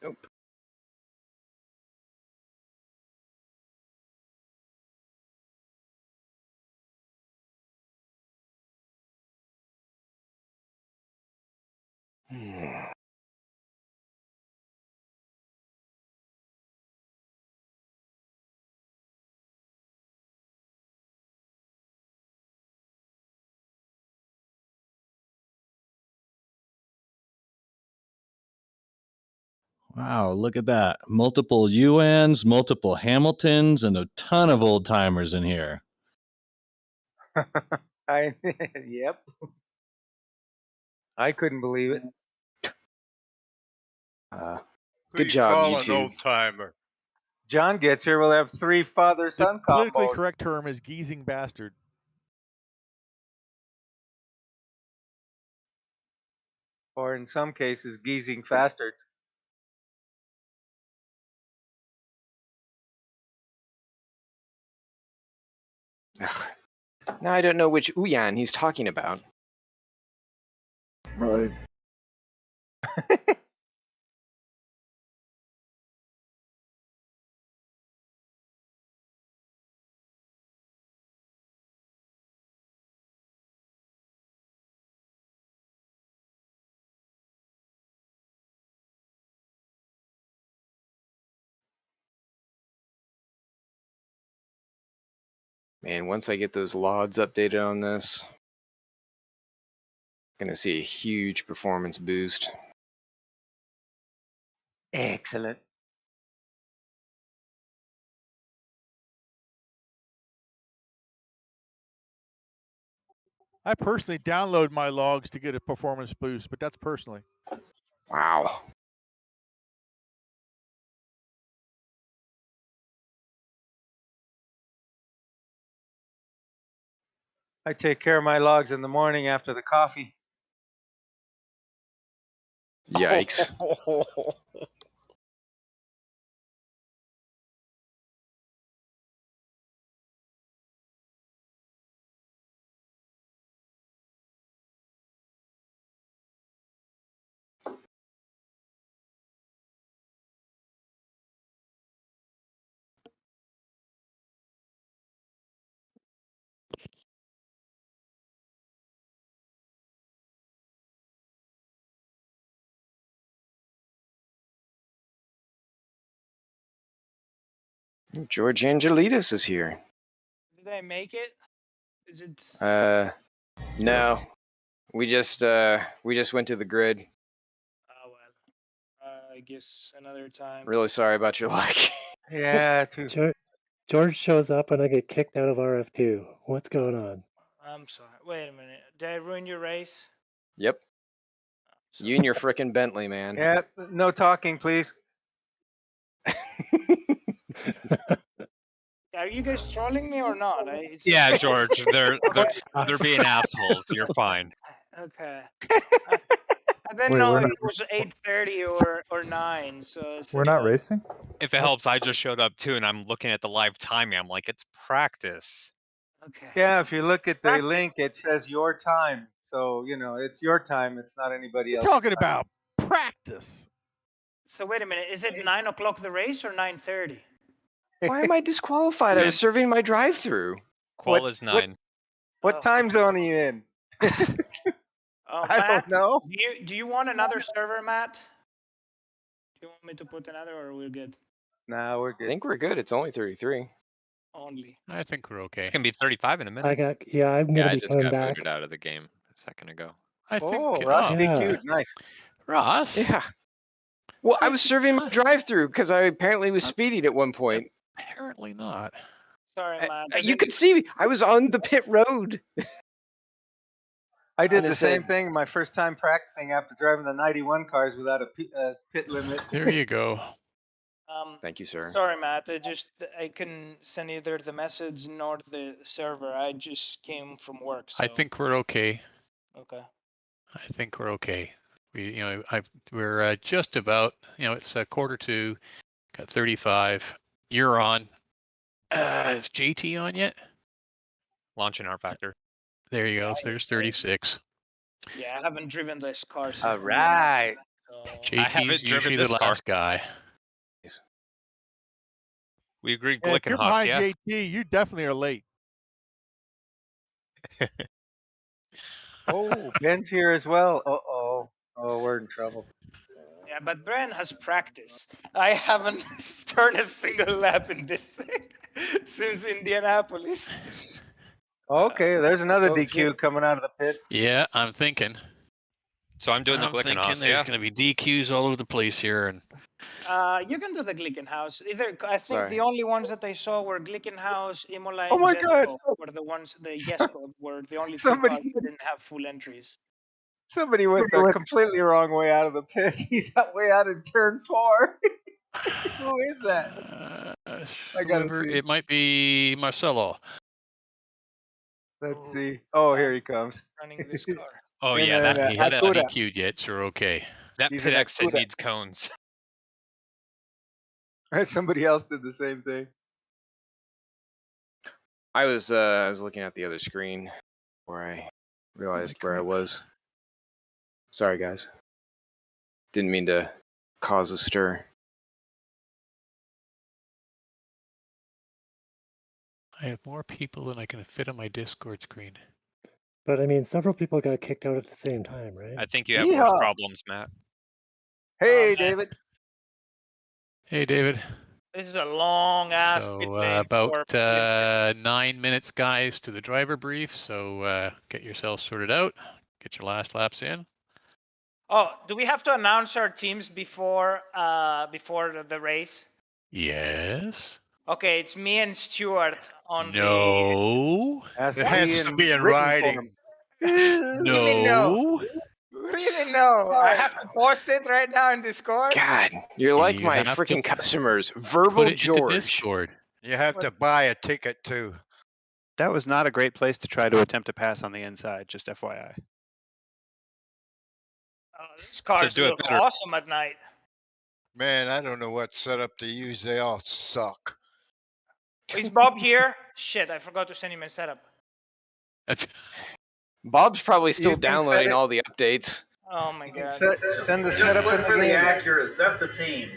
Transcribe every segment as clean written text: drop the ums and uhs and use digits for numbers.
Nope. Wow, look at that. Multiple UNs, multiple Hamiltons, and a ton of old timers in here. Yep. I couldn't believe it. Good Who you job, call you an two. old timer? John gets here, we'll have 3 The father-son politically combos. correct term is geezing bastard. Or in some cases, geezing bastards. Ugh. Now I don't know which Uyan he's talking about. Right. Man, once I get those LODs updated on this, I'm gonna see a huge performance boost. Excellent. I personally download my logs to get a performance boost, but that's personally. Wow. I take care of my logs in the morning after the coffee. Yikes. George Angelides is here. Did I make it? Is it? No. We just went to the grid. Oh well. I guess another time. Really sorry about your luck. Yeah, too. George shows up and I get kicked out of RF2. What's going on? I'm sorry. Wait a minute. Did I ruin your race? Yep. You and your frickin' Bentley, man. Yeah, no talking, please. Are you guys trolling me or not? Yeah, George, they're being assholes. You're fine. Okay. I didn't know it was 8:30 or 9. So We're not racing? If it helps, I just showed up too, and I'm looking at the live timing. I'm like, it's practice. Okay. Yeah, if you look at the Practice. link, it says your time. So, you know, it's your time. It's not anybody You're else's talking time. about practice. So wait a minute. Is it 9 o'clock the race or 9:30? Why am I disqualified? I was serving my drive-through. Qual is 9. What time zone are you in? I Matt, don't know. Do you want another server, Matt? Do you want me to put another, or we're good? Nah, we're I good. think we're good. It's only 33. Only. I think we're okay. It's gonna be 35 in a minute. I'm gonna I be just coming got back. booted out of the game a second ago. I think. Oh, Ross DQ'd. Nice. Ross. Yeah. Well, I was serving my drive-through because I apparently was speeding at one point. Apparently not. Sorry, Matt. You could see me. I was on the pit road. I did And it the same said- thing my first time practicing after driving the 91 cars without a pit limit. There you go. Thank you, sir. Sorry, Matt. I couldn't send either the message nor the server. I just came from work. So. I think we're okay. Okay. I think we're okay. We're just about. It's 1:45. Got 35. You're on. Is JT on yet? Launching rFactor. There you go. There's 36. Yeah, I haven't driven this car since. All right. JT's haven't driven usually this the car. last guy. We agreed Yeah, if you're Glickenhaus, behind yeah? JT, you definitely are late. Oh, Ben's here as well. Uh-oh. Oh, we're in trouble. Yeah, but Brian has practice. I haven't started a single lap in this thing since Indianapolis. Okay, there's another Oh, DQ coming out of the pits. Yeah, I'm thinking. So I'm doing the I'm thinking Glickenhaus, there's yeah? going to be DQs all over the place here, and You can do the Glickenhaus. I think Sorry. the only ones that I saw were Glickenhaus, Imola, Oh and my God. Jesko were the ones. The Jesko were the only three Somebody- cars that didn't have full entries. Somebody went the completely wrong way out of the pit. He's way out in turn 4. Who is that? I gotta whoever, see. it might be Marcelo. Let's Oh, see. Oh, here he comes. Running this car. Oh, And yeah, then, that, He hasn't Acura. DQ'd yet, so we're okay. that he's pit an exit Acura. needs cones. Somebody else did the same thing. I was looking at the other screen where I realized where I was. Sorry, guys. Didn't mean to cause a stir. I have more people than I can fit on my Discord screen. But I mean, several people got kicked out at the same time, right? I think you have worse Yeehaw. problems, Matt. Hey, man. David. Hey, David. This is a long ass pit So lane for about 9 minutes, guys, to the driver brief. So get yourselves sorted out. Get your last laps in. Oh, do we have to announce our teams before the race? Yes. Okay, it's me and Stuart on No. Has It has to be in written writing. form. No. Really? No. I have to post it right now in Discord. God, you're like You my have to freaking put- customers. Put Verbal it into George. Discord. You have to buy a ticket too. That was not a great place to try to attempt to pass on the inside, just FYI. These cars do it look better. awesome at night. Man, I don't know what setup to use. They all suck. Is Bob here? Shit, I forgot to send him a setup. Bob's probably still You can set downloading it- all the updates. Oh my god. Send the Just setup look in for the the game. Acuras. That's a team.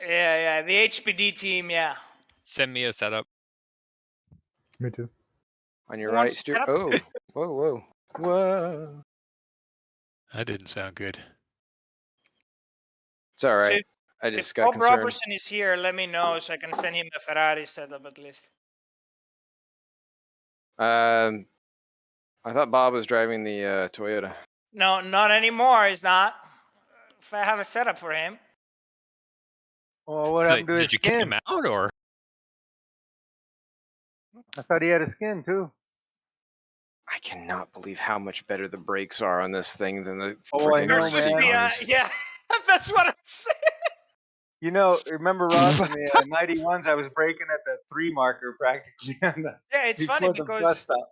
Yeah, the HPD team, yeah. Send me a setup. Me too. On your Who right, wants to Stu. set up? Oh, whoa. Whoa. That didn't sound good. It's all So right. if, I if just got Bob concerned. Robertson is here, let me know so I can send him a Ferrari setup at least. I thought Bob was driving the Toyota. No, not anymore. He's not. If I have a setup for him. Oh, what So, happened to his did you kick skin? him out, or? I thought he had a skin too. I cannot believe how much better the brakes are on this thing than the Oh, I freaking know, Versus man. the, cars. yeah, that's what I'm saying. You know, remember Rob in the 91s? I was braking at the 3 marker practically on the Yeah, it's funny before the bus because stop.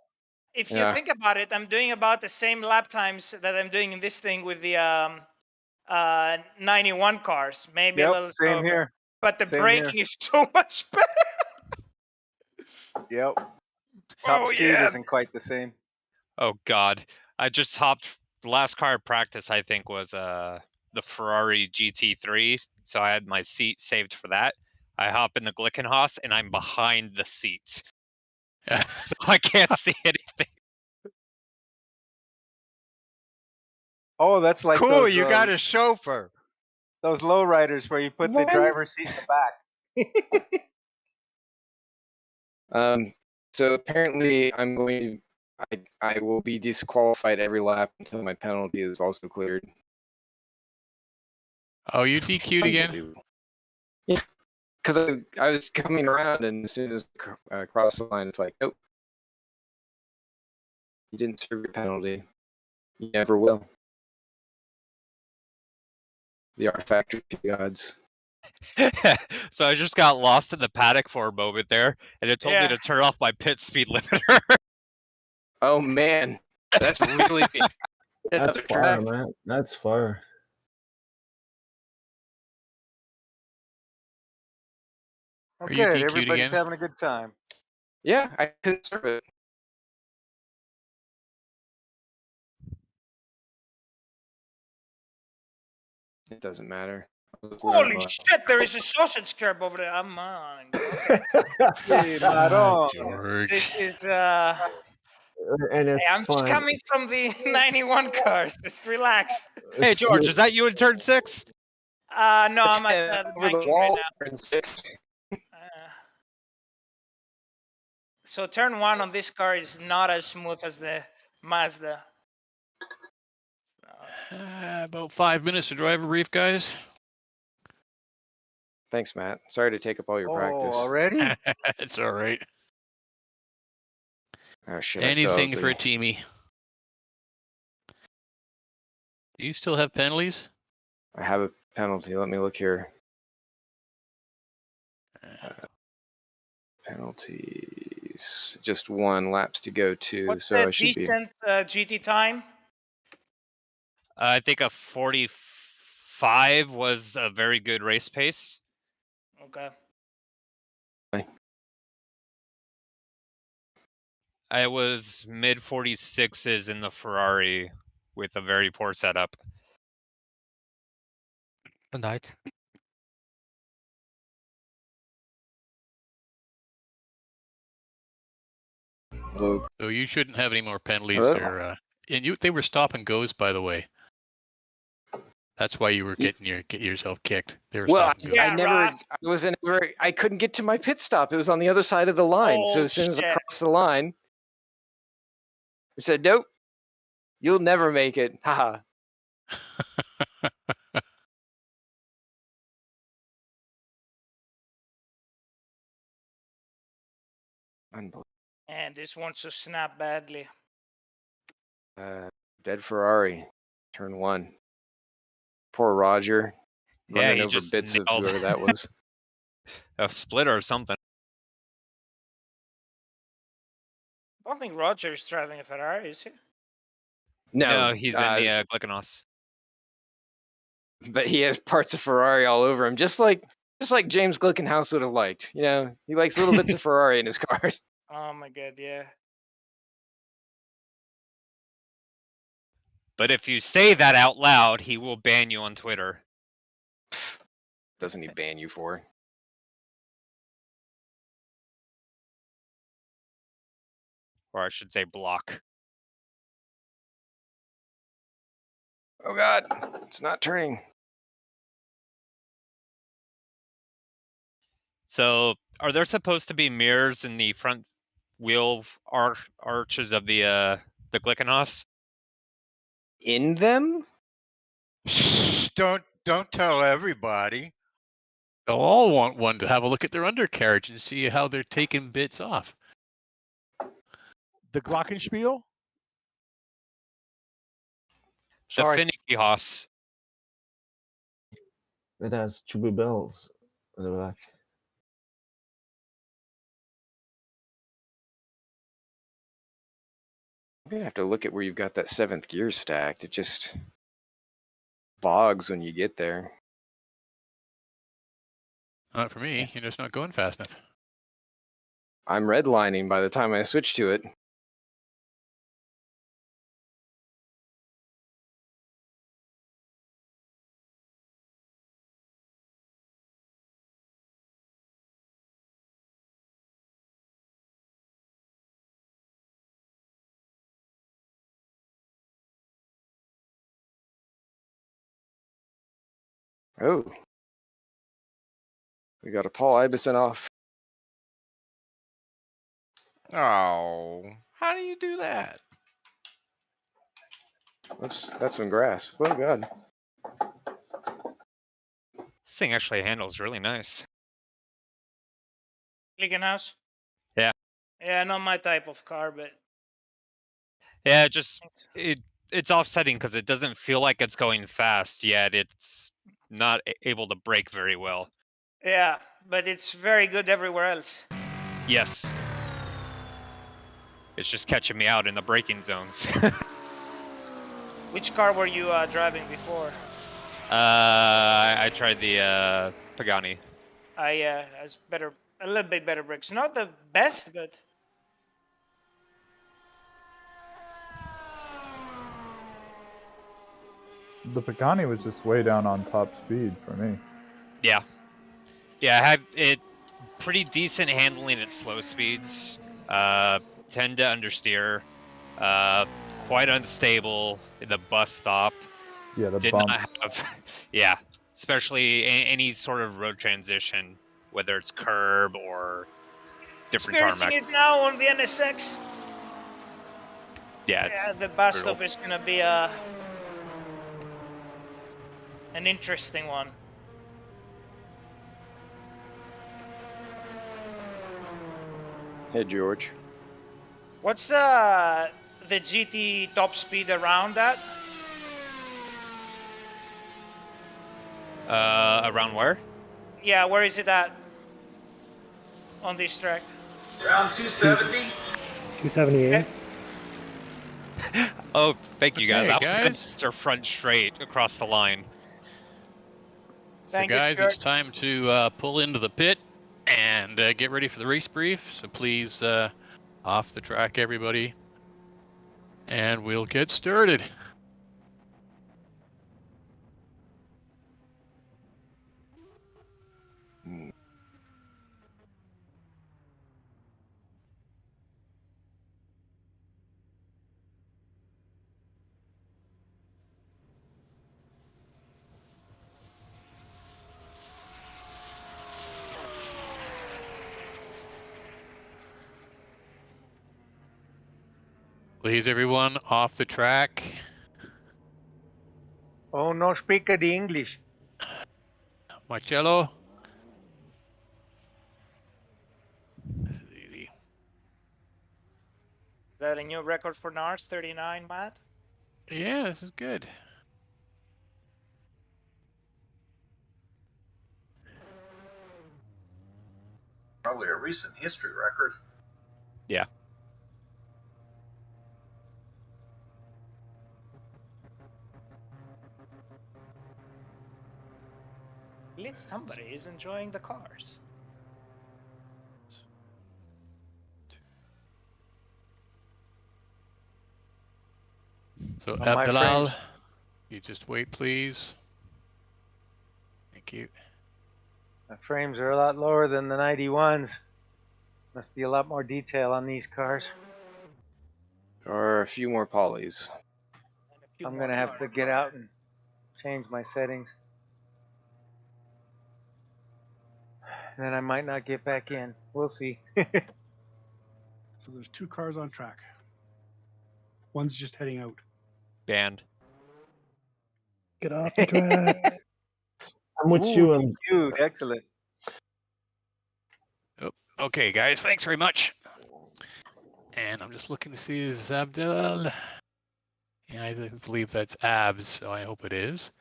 if you Yeah. think about it, I'm doing about the same lap times that I'm doing in this thing with the 91 cars, maybe a Yep, little same slower. here. But the Same braking is so much better. Yep. Top Oh, speed yeah. isn't quite the same. Oh God, I just hopped. The last car in practice, I think, was the Ferrari GT3. So I had my seat saved for that. I hop in the Glickenhaus and I'm behind the seat, so I can't see anything. Oh, that's like Cool, those, you got a chauffeur. those low riders where you put the What? driver's seat in the back. So apparently I'm going to, I will be disqualified every lap until my penalty is also cleared. Oh, you DQ'd again? Unbelievable. Yeah, because I was coming around and as soon as I crossed the line, it's like, nope. You didn't serve your penalty. You never will. The rFactor gods. So I just got lost in the paddock for a moment there, and it told me Yeah. to turn off my pit speed limiter. Oh man, that's really That's another far, track. man. That's far. Oh, Are you good. DQ'd Everybody's again? having a good time. Yeah, I couldn't serve it. It doesn't matter. Holy shit, there is a sausage curb over there. I'm on. Okay. Hey, Maron. George. This is And it's I'm just fine. coming from the 91 cars. Just relax. Hey, George, is that you in turn 6? No, I'm at the over the banking right wall. now. In 6. So turn 1 on this car is not as smooth as the Mazda. About 5 minutes to drive a reef, guys. Thanks, Matt. Sorry to take up all your Oh, practice. already? It's all right. Oh shit! I still Anything have for a the- teamie. Do you still have penalties? I have a penalty. Let me look here. Penalties. Just 1 laps to go to, What's so the I should be. decent GT time? I think a 45 was a very good race pace. Okay. I was mid 46s in the Ferrari with a very poor setup. Good night. Hello. So you shouldn't have any more penalties Hello? there. And they were stop and goes, by the way. That's why you were get yourself kicked. They were Well, stop and goes. Yeah, Ross. I couldn't get to my pit stop. It was on the other side of the line. So Oh, as soon as I shit. crossed the line, I said, "Nope, you'll never make it." Haha. Unbelievable. And this wants to snap badly. Dead Ferrari, turn 1. Poor Roger, Yeah, running he over just bits of nailed whoever that was. a splitter or something. I don't think Roger is driving a Ferrari, is he? No, he's in the Glickenhaus. But he has parts of Ferrari all over him, just like James Glickenhaus would have liked. You know, he likes little bits of Ferrari in his cars. Oh my god, yeah. But if you say that out loud, he will ban you on Twitter. Doesn't he ban you for? Or I should say block. Oh God, it's not turning. So, are there supposed to be mirrors in the front wheel arches of the Glickenhaus? In them? Shh, don't tell everybody. They'll all want one to have a look at their undercarriage and see how they're taking bits off. The Glockenspiel? The finicky Haas. It has 2 bells on the back. I'm gonna have to look at where you've got that 7th gear stacked. It just bogs when you get there. Not for me. You're just not going fast enough. I'm redlining by the time I switch to it. Oh. We got a Paul Ibeson off. Oh, how do you do that? Oops, that's some grass. Oh God. This thing actually handles really nice. Glickenhaus? Yeah. Yeah, not my type of car, but Yeah, it's offsetting because it doesn't feel like it's going fast, yet it's not able to brake very well. yeah, but it's very good everywhere else. Yes. It's just catching me out in the braking zones. Which car were you driving before? I tried the Pagani. Has better, a little bit better brakes. Not the best, but The Pagani was just way down on top speed for me. Yeah. Yeah, I had it pretty decent handling at slow speeds. Tend to understeer. Quite unstable in the bus stop. Yeah, the Did bumps. not have, yeah, especially any sort of road transition, whether it's curb or different Experiencing tarmac. it now on the NSX. Yeah, Yeah, it's the bus brutal. stop is gonna be an interesting one. Hey, George. What's the GT top speed around that? Around where? Yeah, where is it at on this track? Around 270. 278. Oh, thank you guys. Okay, I was gonna guys. answer front straight across the line. So guys, it's time to pull into the pit and get ready for the race brief. So please, off the track, everybody, and we'll get started. Please, everyone, off the track. Oh, no speak the English. Marcello. Is that a new record for NARS? 39, Matt? Yeah, this is good. Probably a recent history record. Yeah. At least somebody is enjoying the cars. So Oh, my Abdalal, frames. you just wait, please. Thank you. The frames are a lot lower than the 91s. Must be a lot more detail on these cars. There are a few more polys. I'm gonna have to get out and change my settings. Then I might not get back in. We'll see. So there's 2 cars on track. One's just heading out. Banned. Get off the track. I'm with you. And Dude, excellent. Oh, okay, guys, thanks very much. And I'm just looking to see is Abdel. Yeah, I believe that's Abs, so I hope it is.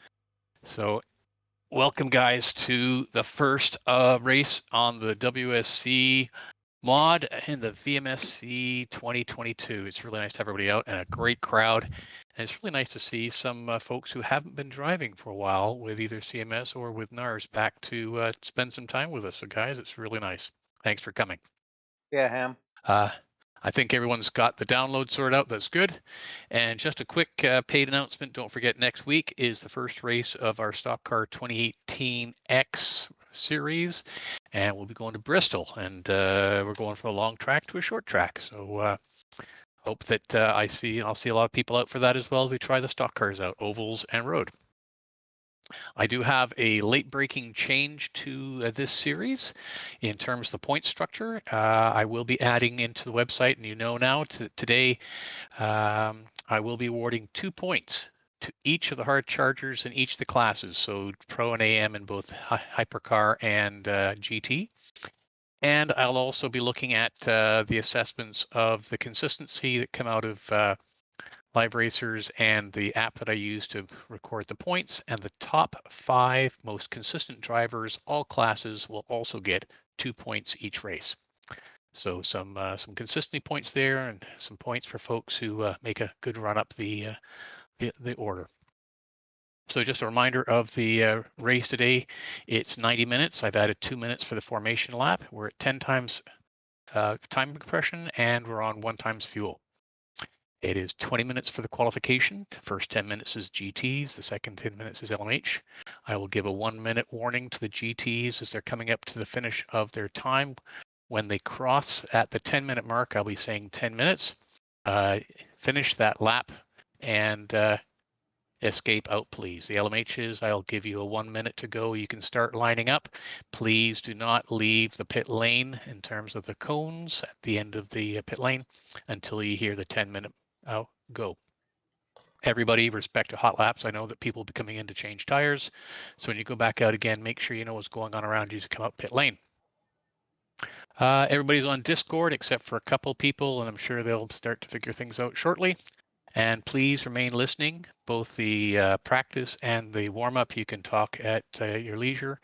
So, welcome, guys, to the first race on the WSC mod in the VMSC 2022. It's really nice to have everybody out and a great crowd. And it's really nice to see some folks who haven't been driving for a while with either CMS or with NARS back to spend some time with us. So, guys, it's really nice. Thanks for coming. Yeah, Ham. I think everyone's got the download sorted out. That's good. And just a quick paid announcement. Don't forget, next week is the first race of our Stock Car 2018 X series. And we'll be going to Bristol. And we're going from a long track to a short track. So hope that I'll see a lot of people out for that as well as we try the stock cars out, ovals and road. I do have a late breaking change to this series in terms of the point structure. I will be adding into the website, and you know now today I will be awarding 2 points to each of the hard chargers in each of the classes. So Pro and AM in both Hypercar and GT. And I'll also be looking at the assessments of the consistency that come out of Live Racers and the app that I use to record the points, and the top 5 most consistent drivers, all classes, will also get 2 points each race. So some consistency points there, and some points for folks who make a good run up the order. So just a reminder of the race today. It's 90 minutes. I've added 2 minutes for the formation lap. We're at 10 times time compression, and we're on 1 times fuel. It is 20 minutes for the qualification. First 10 minutes is GTs. The second 10 minutes is LMH. I will give a 1-minute warning to the GTs as they're coming up to the finish of their time. When they cross at the 10-minute mark, I'll be saying 10 minutes. Finish that lap and escape out, please. The LMHs, I'll give you a 1 minute to go. You can start lining up. Please do not leave the pit lane in terms of the cones at the end of the pit lane until you hear the 10-minute go. Everybody, respect to hot laps. I know that people will be coming in to change tires. So when you go back out again, make sure you know what's going on around you to come out pit lane. Everybody's on Discord except for a couple people, and I'm sure they'll start to figure things out shortly. And please remain listening, both the practice and the warm-up. You can talk at your leisure.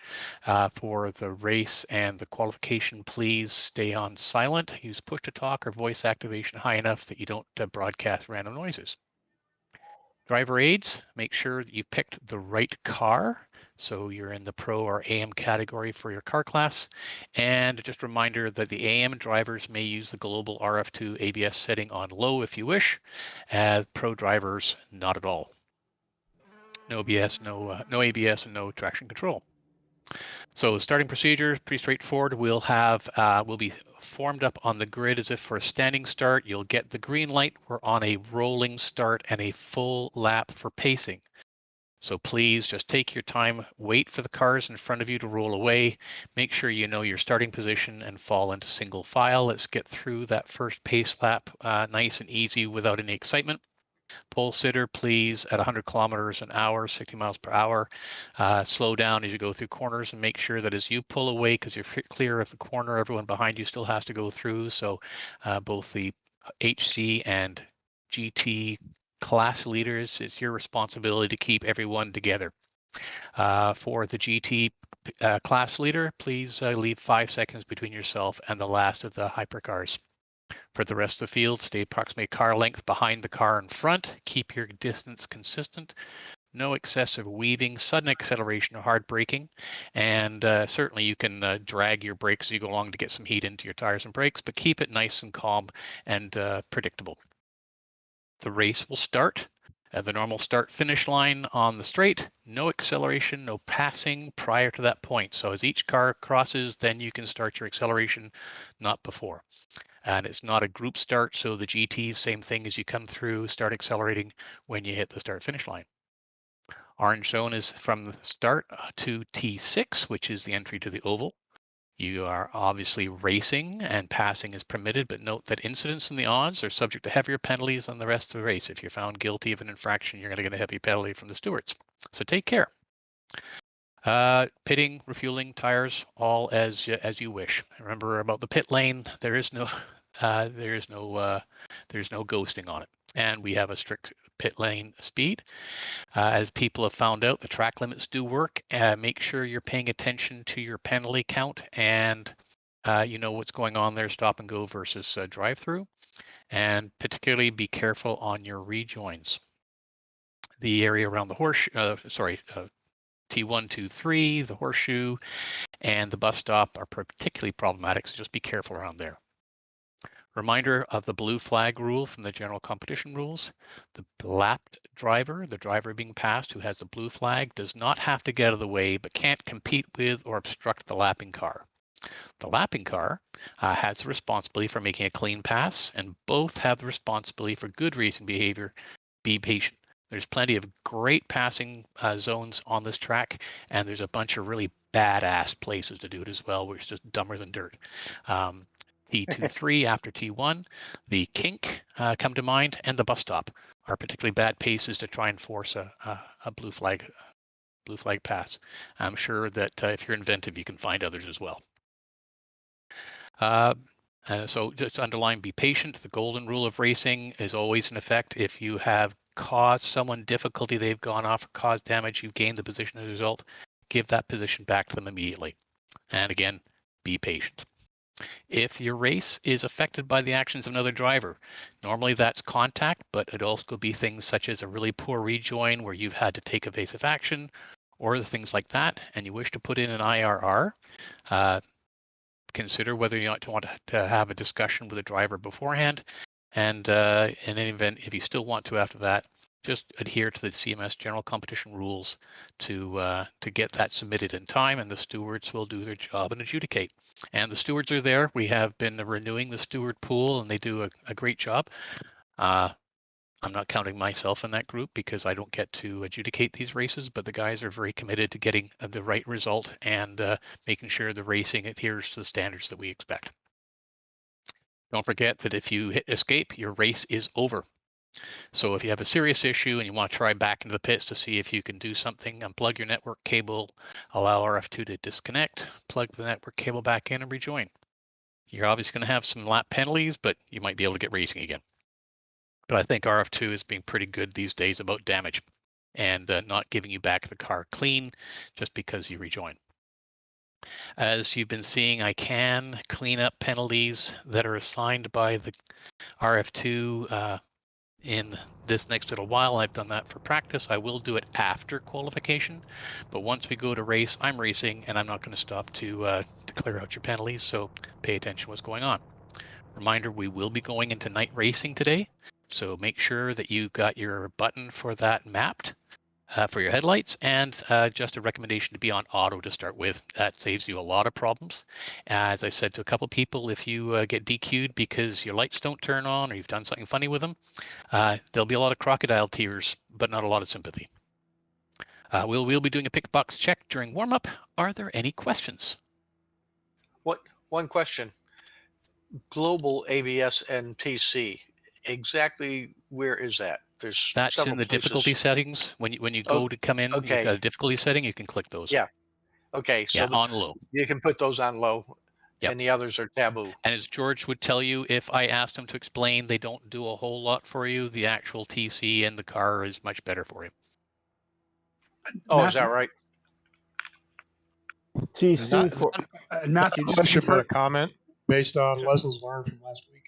For the race and the qualification, please stay on silent. Use push to talk or voice activation high enough that you don't broadcast random noises. Driver aids, make sure that you picked the right car. So you're in the Pro or AM category for your car class. And just a reminder that the AM drivers may use the global RF2 ABS setting on low if you wish. Pro drivers, not at all. No ABS, no ABS, and no traction control. So starting procedure, pretty straightforward. We'll be formed up on the grid as if for a standing start. You'll get the green light. We're on a rolling start and a full lap for pacing. So please just take your time, wait for the cars in front of you to roll away. Make sure you know your starting position and fall into single file. Let's get through that first pace lap nice and easy without any excitement. Pole sitter, please, at 100 kilometers an hour, 60 miles per hour. Slow down as you go through corners and make sure that as you pull away, because you're clear of the corner, everyone behind you still has to go through. So both the HC and GT class leaders, it's your responsibility to keep everyone together. For the GT class leader, please leave 5 seconds between yourself and the last of the hypercars. For the rest of the field, stay approximately car length behind the car in front. Keep your distance consistent. No excessive weaving, sudden acceleration, or hard braking. And certainly you can drag your brakes as you go along to get some heat into your tires and brakes, but keep it nice and calm and predictable. The race will start at the normal start-finish line on the straight. No acceleration, no passing prior to that point. So as each car crosses, then you can start your acceleration, not before. And it's not a group start, so the GTs, same thing as you come through, start accelerating when you hit the start-finish line. Orange zone is from the start to T6, which is the entry to the oval. You are obviously racing and passing is permitted, but note that incidents in the odds are subject to heavier penalties than the rest of the race. If you're found guilty of an infraction, you're going to get a heavy penalty from the stewards. So take care. Pitting, refueling, tires, all as you wish. Remember about the pit lane. There's no ghosting on it, and we have a strict pit lane speed. As people have found out, the track limits do work. Make sure you're paying attention to your penalty count, and you know what's going on there. Stop and go versus drive through, and particularly be careful on your rejoins. The area around the T1, 2, 3, the horseshoe, and the bus stop are particularly problematic, so just be careful around there. Reminder of the blue flag rule from the general competition rules. The lapped driver, the driver being passed who has the blue flag, does not have to get out of the way, but can't compete with or obstruct the lapping car. The lapping car has the responsibility for making a clean pass, and both have the responsibility for good racing behavior. Be patient. There's plenty of great passing zones on this track, and there's a bunch of really badass places to do it as well, which is just dumber than dirt. T23 after T1, the kink come to mind, and the bus stop are particularly bad paces to try and force a blue flag pass. I'm sure that if you're inventive, you can find others as well. So just underline, be patient. The golden rule of racing is always in effect. If you have caused someone difficulty, they've gone off or caused damage, you've gained the position as a result, give that position back to them immediately. And again, be patient. If your race is affected by the actions of another driver, normally that's contact, but it also could be things such as a really poor rejoin where you've had to take evasive action or things like that, and you wish to put in an IRR, consider whether you want to have a discussion with the driver beforehand And in any event, if you still want to after that, just adhere to the CMS general competition rules to get that submitted in time, and the stewards will do their job and adjudicate. And the stewards are there. We have been renewing the steward pool, and they do a great job. I'm not counting myself in that group because I don't get to adjudicate these races, but the guys are very committed to getting the right result and making sure the racing adheres to the standards that we expect. Don't forget that if you hit escape, your race is over. So if you have a serious issue and you want to try back into the pits to see if you can do something, unplug your network cable, allow RF2 to disconnect, plug the network cable back in and rejoin. You're obviously going to have some lap penalties, but you might be able to get racing again. But I think RF2 is being pretty good these days about damage and not giving you back the car clean just because you rejoin. As you've been seeing, I can clean up penalties that are assigned by the RF2 in this next little while. I've done that for practice. I will do it after qualification, but once we go to race, I'm racing and I'm not going to stop to clear out your penalties, so pay attention to what's going on. Reminder, we will be going into night racing today, so make sure that you got your button for that mapped for your headlights, and just a recommendation to be on auto to start with. That saves you a lot of problems. As I said to a couple people, if you get DQ'd because your lights don't turn on or you've done something funny with them, there'll be a lot of crocodile tears, but not a lot of sympathy. We'll be doing a pick box check during warm-up. Are there any questions? One question. Global ABS and TC, exactly where is that? There's That's several in the places. difficulty settings. When you go to come in, you've got a difficulty setting, you can click those. Yeah. Okay. So on low. You can put those on low, and the others are taboo. And as George would tell you, if I asked him to explain, they don't do a whole lot for you. The actual TC and the car is much better for you. Oh, is that right? TC for Matthew, just question for a confirm- comment based on lessons learned from last week.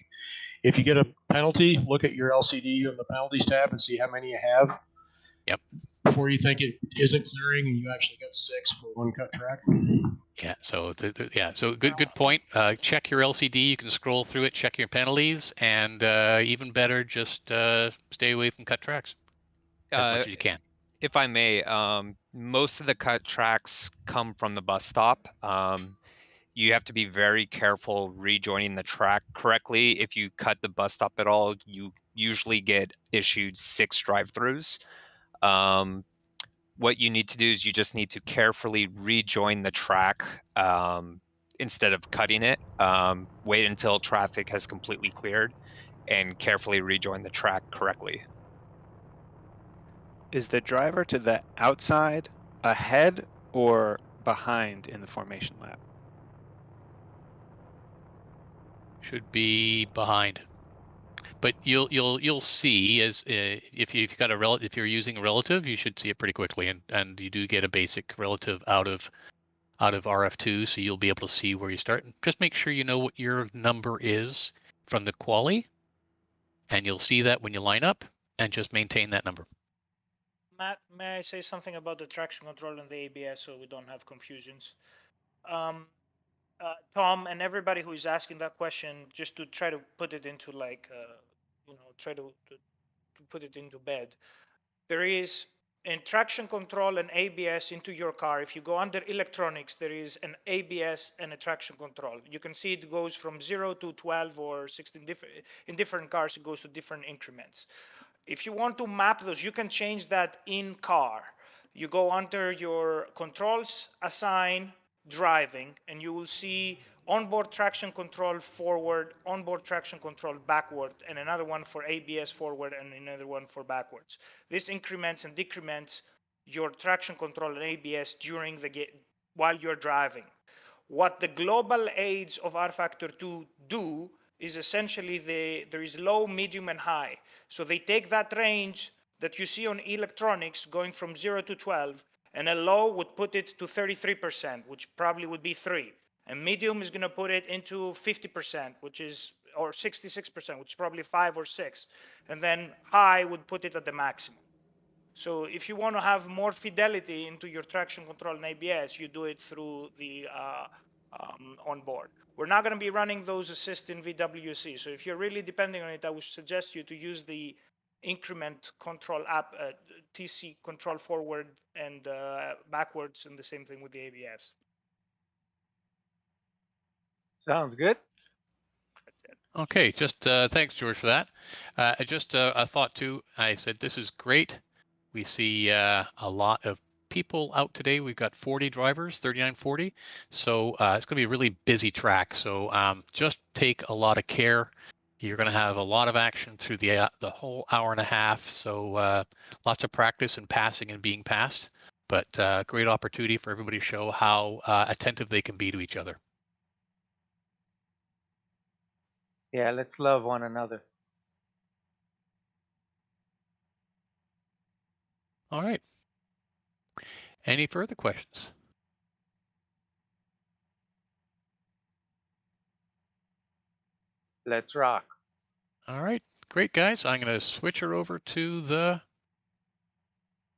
If you get a penalty, look at your LCD on the penalties tab and see how many you have. Yep. Before you think it isn't clearing and you actually got 6 for one cut track. Yeah. So so good point. Check your LCD. You can scroll through it. Check your penalties, and even better, just stay away from cut tracks as much as you can. If I may, most of the cut tracks come from the bus stop. You have to be very careful rejoining the track correctly. If you cut the bus stop at all, you usually get issued 6 drive-throughs. What you need to do is you just need to carefully rejoin the track instead of cutting it. Wait until traffic has completely cleared and carefully rejoin the track correctly. Is the driver to the outside, ahead, or behind in the formation lap? Should be behind, but you'll see as if you've got if you're using a relative, you should see it pretty quickly, and you do get a basic relative out of RF2, so you'll be able to see where you start. Just make sure you know what your number is from the quali, and you'll see that when you line up, and just maintain that number. Matt, may I say something about the traction control and the ABS so we don't have confusions? Tom and everybody who is asking that question, just to try to put it into like, try to put it into bed. There is in traction control and ABS into your car. If you go under electronics, there is an ABS and a traction control. You can see it goes from 0 to 12 or 16 in different cars. It goes to different increments. If you want to map those, you can change that in car. You go under your controls, assign driving, and you will see onboard traction control forward, onboard traction control backward, and another one for ABS forward and another one for backwards. This increments and decrements your traction control and ABS during while you're driving. What the global aids of rFactor 2 do is essentially there is low, medium, and high. So they take that range that you see on electronics going from 0 to 12, and a low would put it to 33%, which probably would be 3. And medium is going to put it into 50%, or 66%, which is probably 5 or 6. And then high would put it at the maximum. So if you want to have more fidelity into your traction control and ABS, you do it through the on board. We're not going to be running those assists in WSC. So if you're really depending on it, I would suggest you to use the increment control app, TC control forward and backwards, and the same thing with the ABS. Sounds good. Okay, just thanks, George, for that. Just a thought too. I said this is great. We see a lot of people out today. We've got 40 drivers, 3940. So it's going to be a really busy track. So just take a lot of care. You're going to have a lot of action through the whole hour and a half. So lots of practice and passing and being passed. But great opportunity for everybody to show how attentive they can be to each other. Yeah, let's love one another. All right. Any further questions? Let's rock. All right, great guys. I'm going to switch her over to the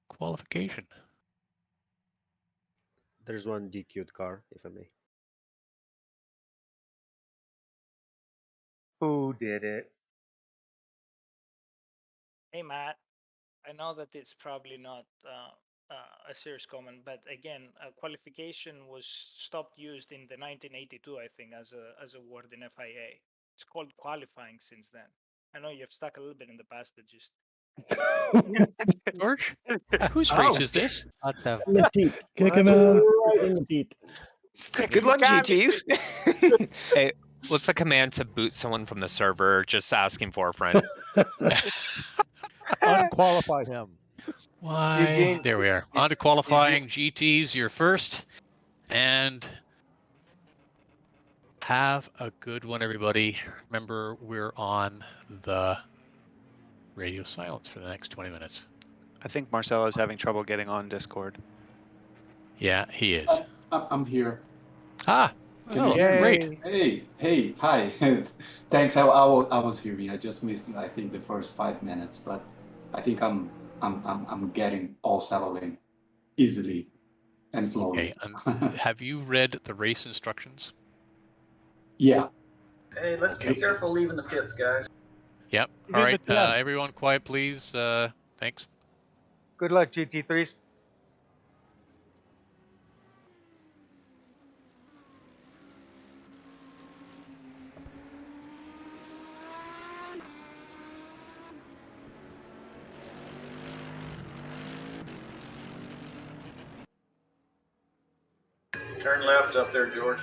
qualification. There's one DQ'd car, if I may. Who did it? Hey, Matt. I know that it's probably not a serious comment, but again, qualification was stopped used in the 1982, I think, as a word in FIA. It's called qualifying since then. I know you've stuck a little bit in the past, but just. George, whose race is this? Kick him out. Right in the teeth. Good luck, GTs. Hey, what's the command to boot someone from the server? Just asking for a friend. Unqualify him. Why? Eugene. There we are. On to qualifying. GTs, you're first. And have a good one, everybody. Remember, we're on the radio silence for the next 20 minutes. I think Marcelo is having trouble getting on Discord. Yeah, he is. I'm here. Ah, Can oh, you hear me? great. Hey, hi. Thanks. I was hearing. I just missed, I think, the first 5 minutes, but I think I'm getting all settled in easily and slowly. Okay. Have you read the race instructions? Yeah. Hey, let's be careful leaving the pits, guys. Yep. All right. Everyone, quiet, please. Thanks. Good luck, GT3s. Turn left up there, George.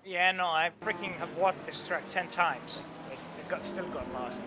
Yeah, no, I freaking have walked this track 10 times. Like, it still got lost.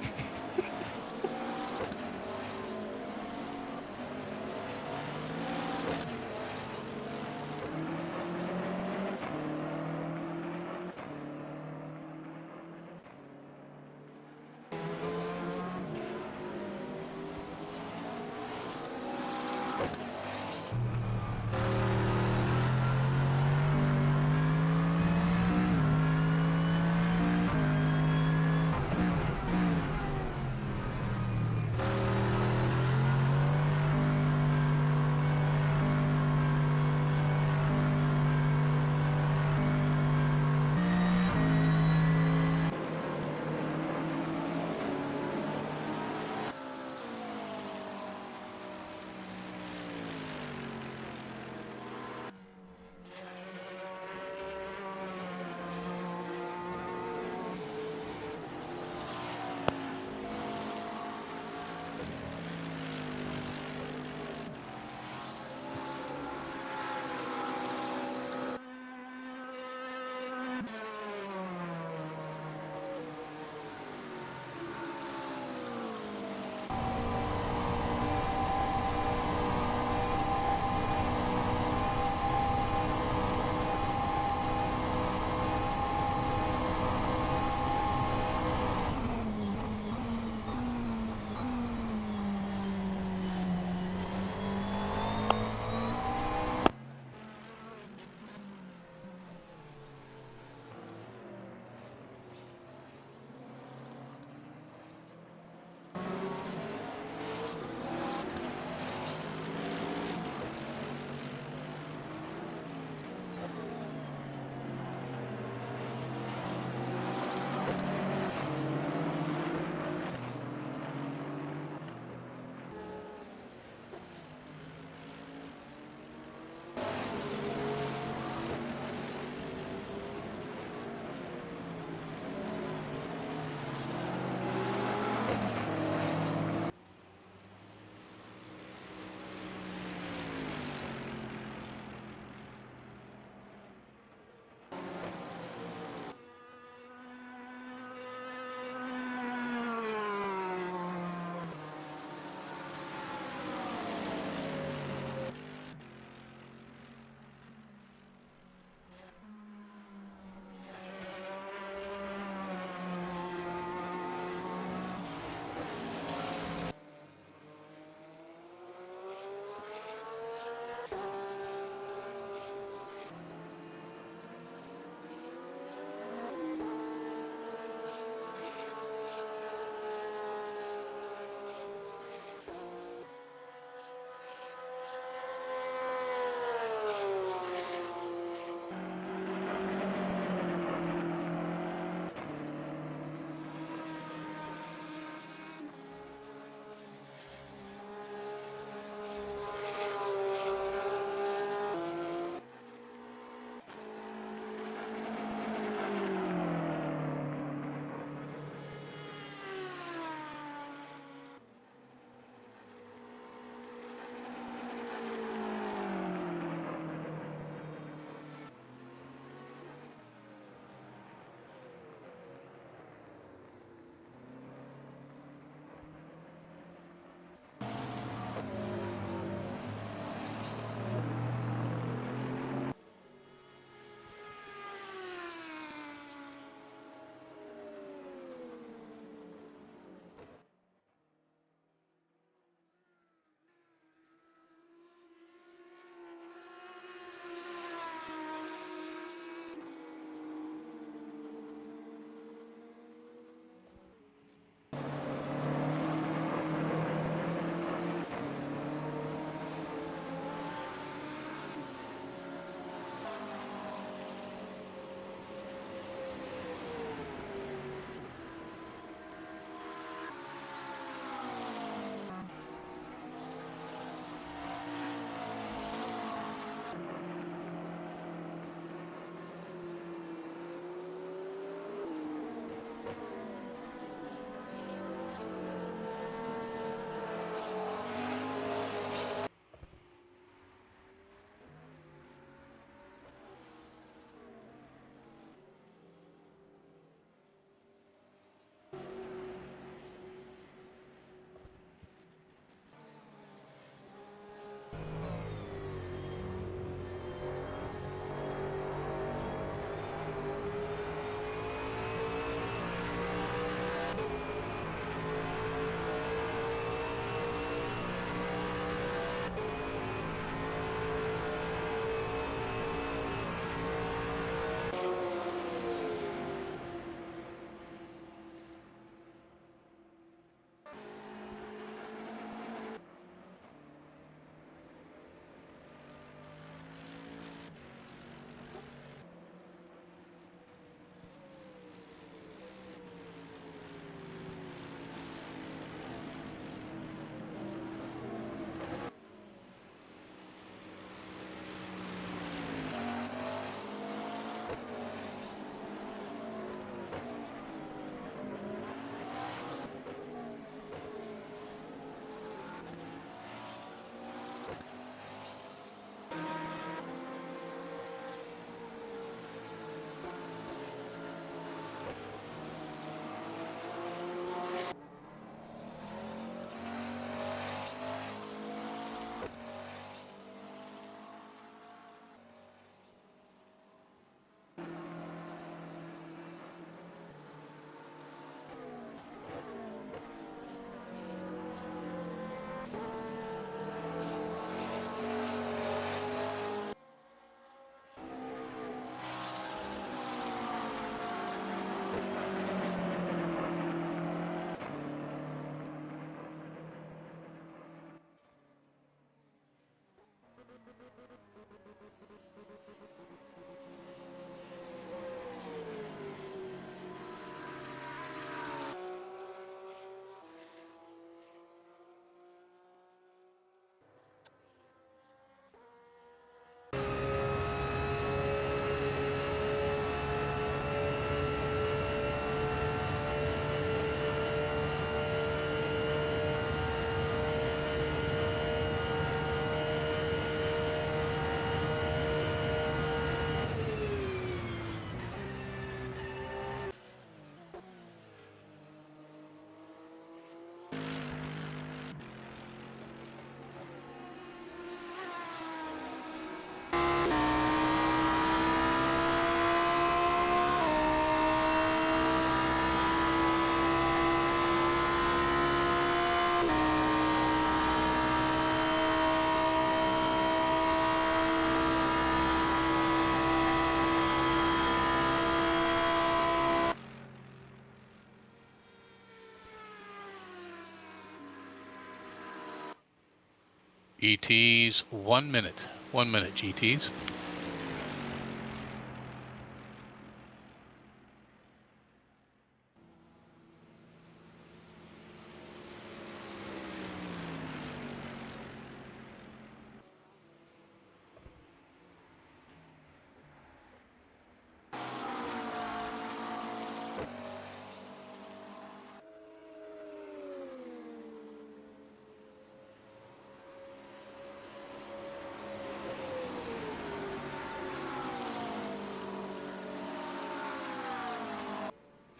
GTs, 1 minute. 1 minute, GTs.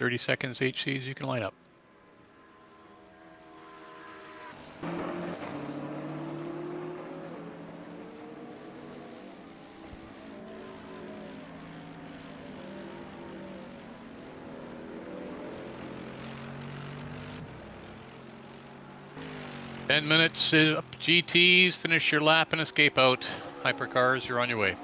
Thirty seconds, HCs, you can line up. Ten minutes up, GTs, finish your lap and escape out. Hypercars, you're on your way.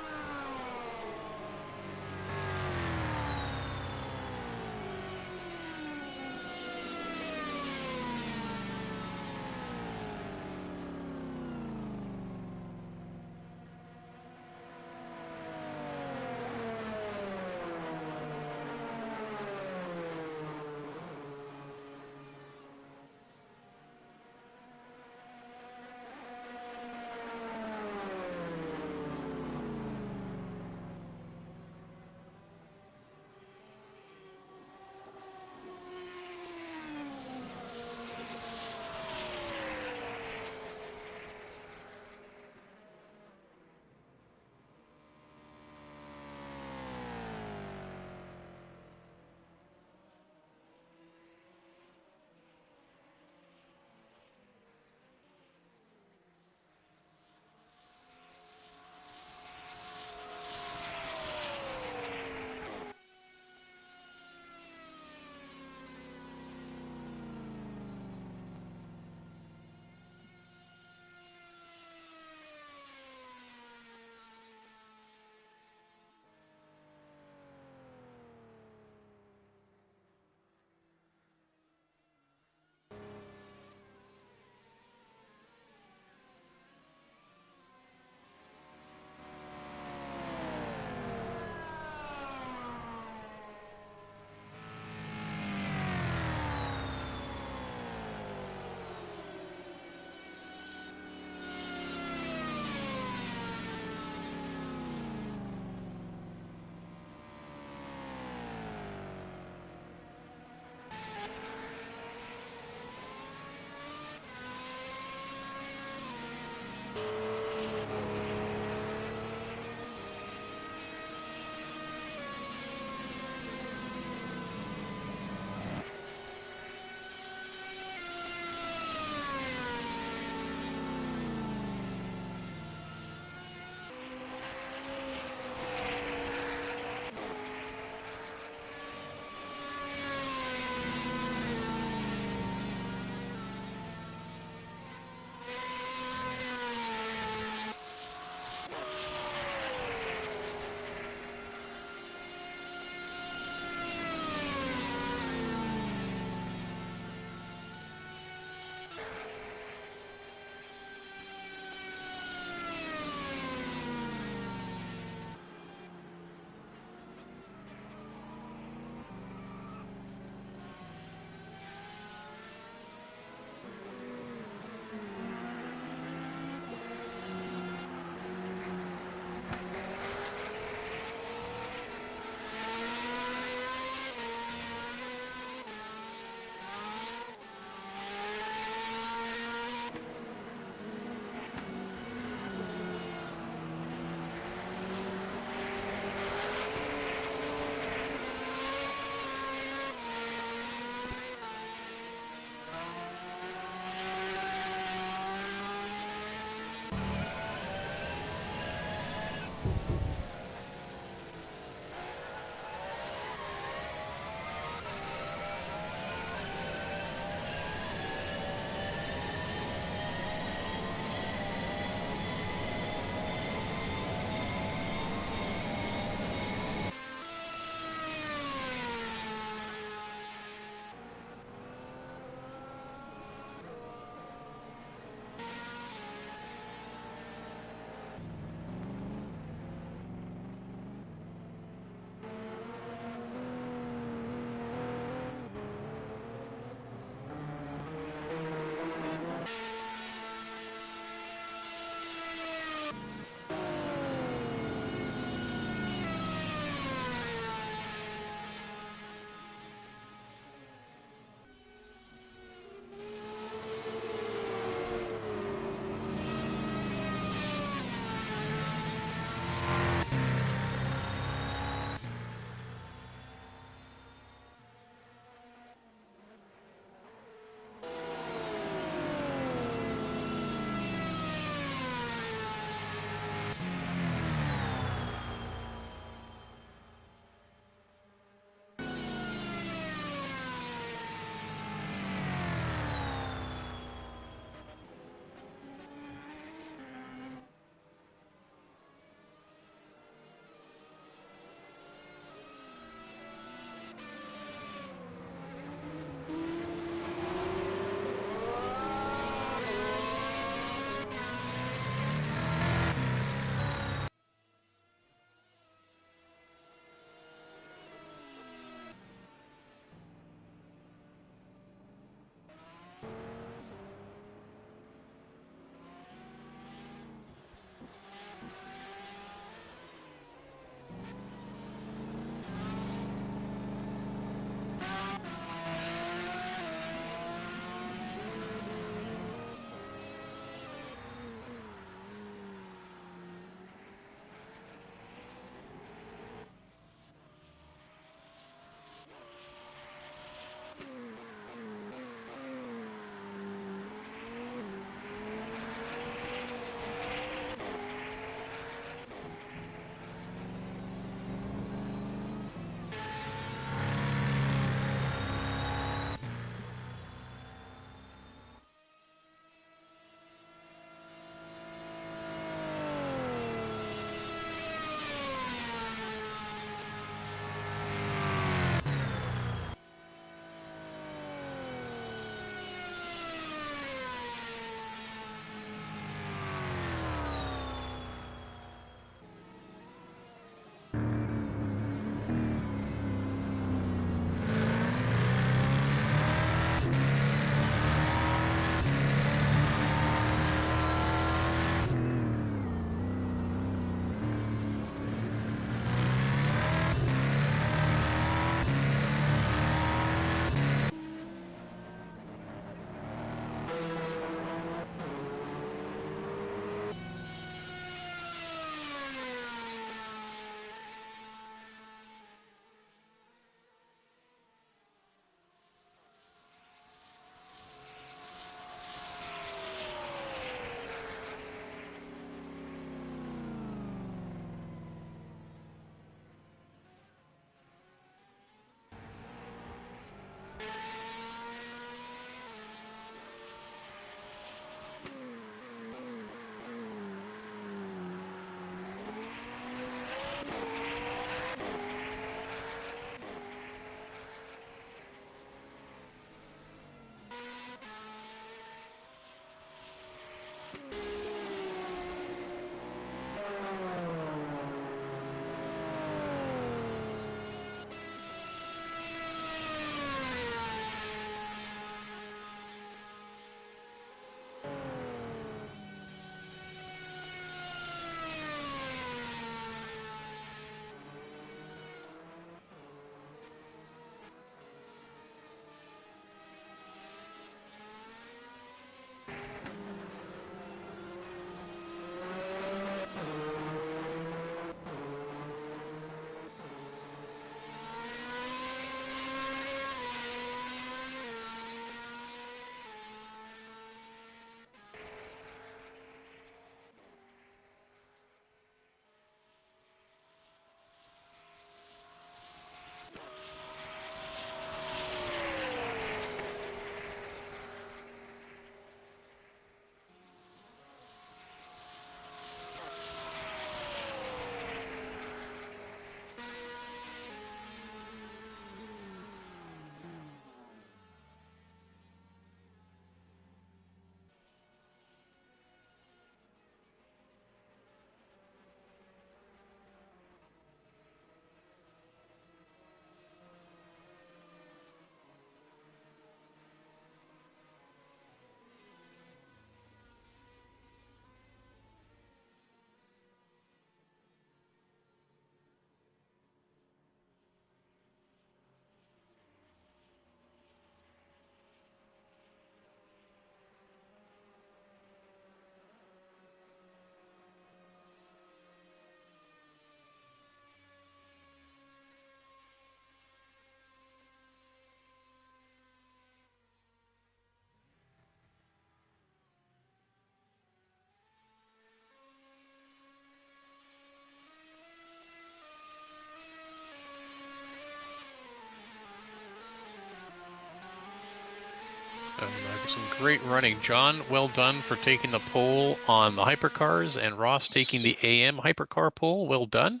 some great running. John, well done for taking the pole on the Hypercars, and Ross taking the AM Hypercar pole. Well done.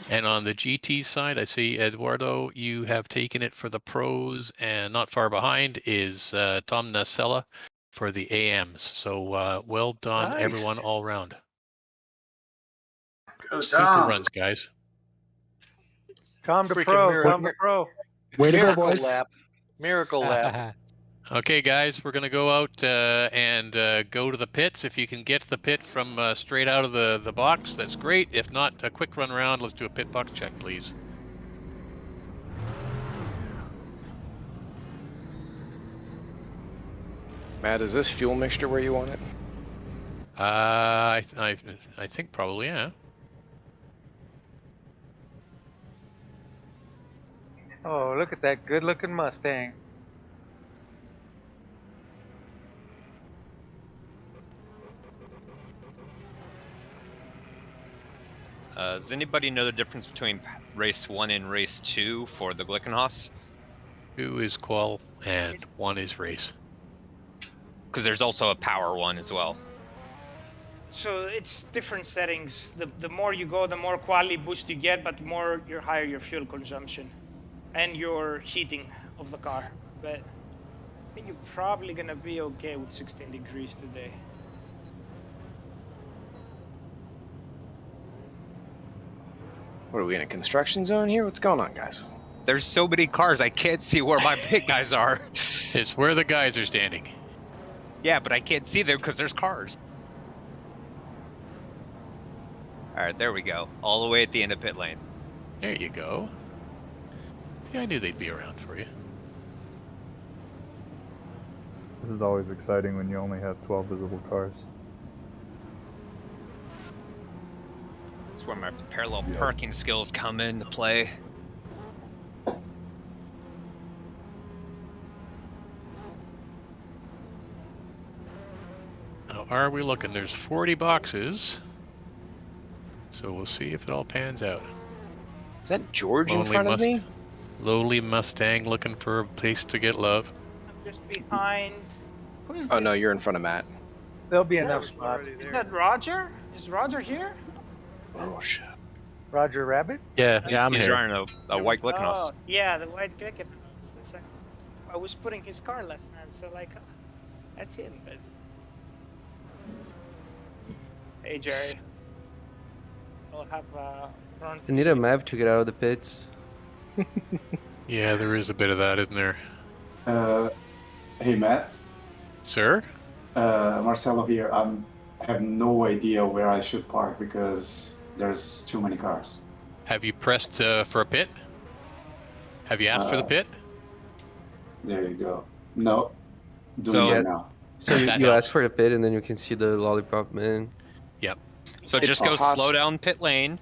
And on the GT side, I see, Eduardo, you have taken it for the pros, and not far behind is Tom Nacella for the AMs. So well done, Nice. everyone, all round. Go Super Tom. runs, guys. Tom to Freaking pro. miracle- Tom to pro. Way to go, Miracle boys. lap. Miracle lap. Okay, guys, we're going to go out and go to the pits. If you can get to the pit from straight out of the box, that's great. If not, a quick run around. Let's do a pit box check, please. Matt, is this fuel mixture where you want it? I think probably, yeah. Oh, look at that good-looking Mustang. Does anybody know the difference between race 1 and race 2 for the Glickenhaus? 2 is qual and 1 is race. Because there's also a power one as well. So it's different settings. The more you go, the more quality boost you get, but more you're higher your fuel consumption and your heating of the car. But I think you're probably gonna be okay with 16 degrees today. What are we in a construction zone here? What's going on, guys? There's so many cars, I can't see where my pit guys are. It's where the guys are standing. Yeah, but I can't see them because there's cars. Alright, there we go. All the way at the end of pit lane. There you go. Yeah, I knew they'd be around for you. This is always exciting when you only have 12 visible cars. That's where my parallel parking skills come into play. How are we looking? There's 40 boxes. So we'll see if it all pans out. Is that George in front of me? Lowly Mustang looking for a place to get love. I'm just behind. Who is Oh this? no, you're in front of Matt. There'll be enough spots. Is that Roger? Is Roger here? Roger Rabbit? Yeah, I'm He's here. driving a white Glickenhaus. Oh, yeah, the white Glickenhaus. I was putting his car last night, so like, that's him. But... Hey, Jerry. We'll have front. I need a map to get out of the pits. Yeah, there is a bit of that, isn't there? Hey Matt, Sir? Marcelo here. I have no idea where I should park because there's too many cars. Have you pressed for a pit? Have you asked for the pit? There you go. No, doing So- it now. So That you helps. ask for the pit and then you can see the lollipop man. Yep. So It's just go possible. slow down pit lane.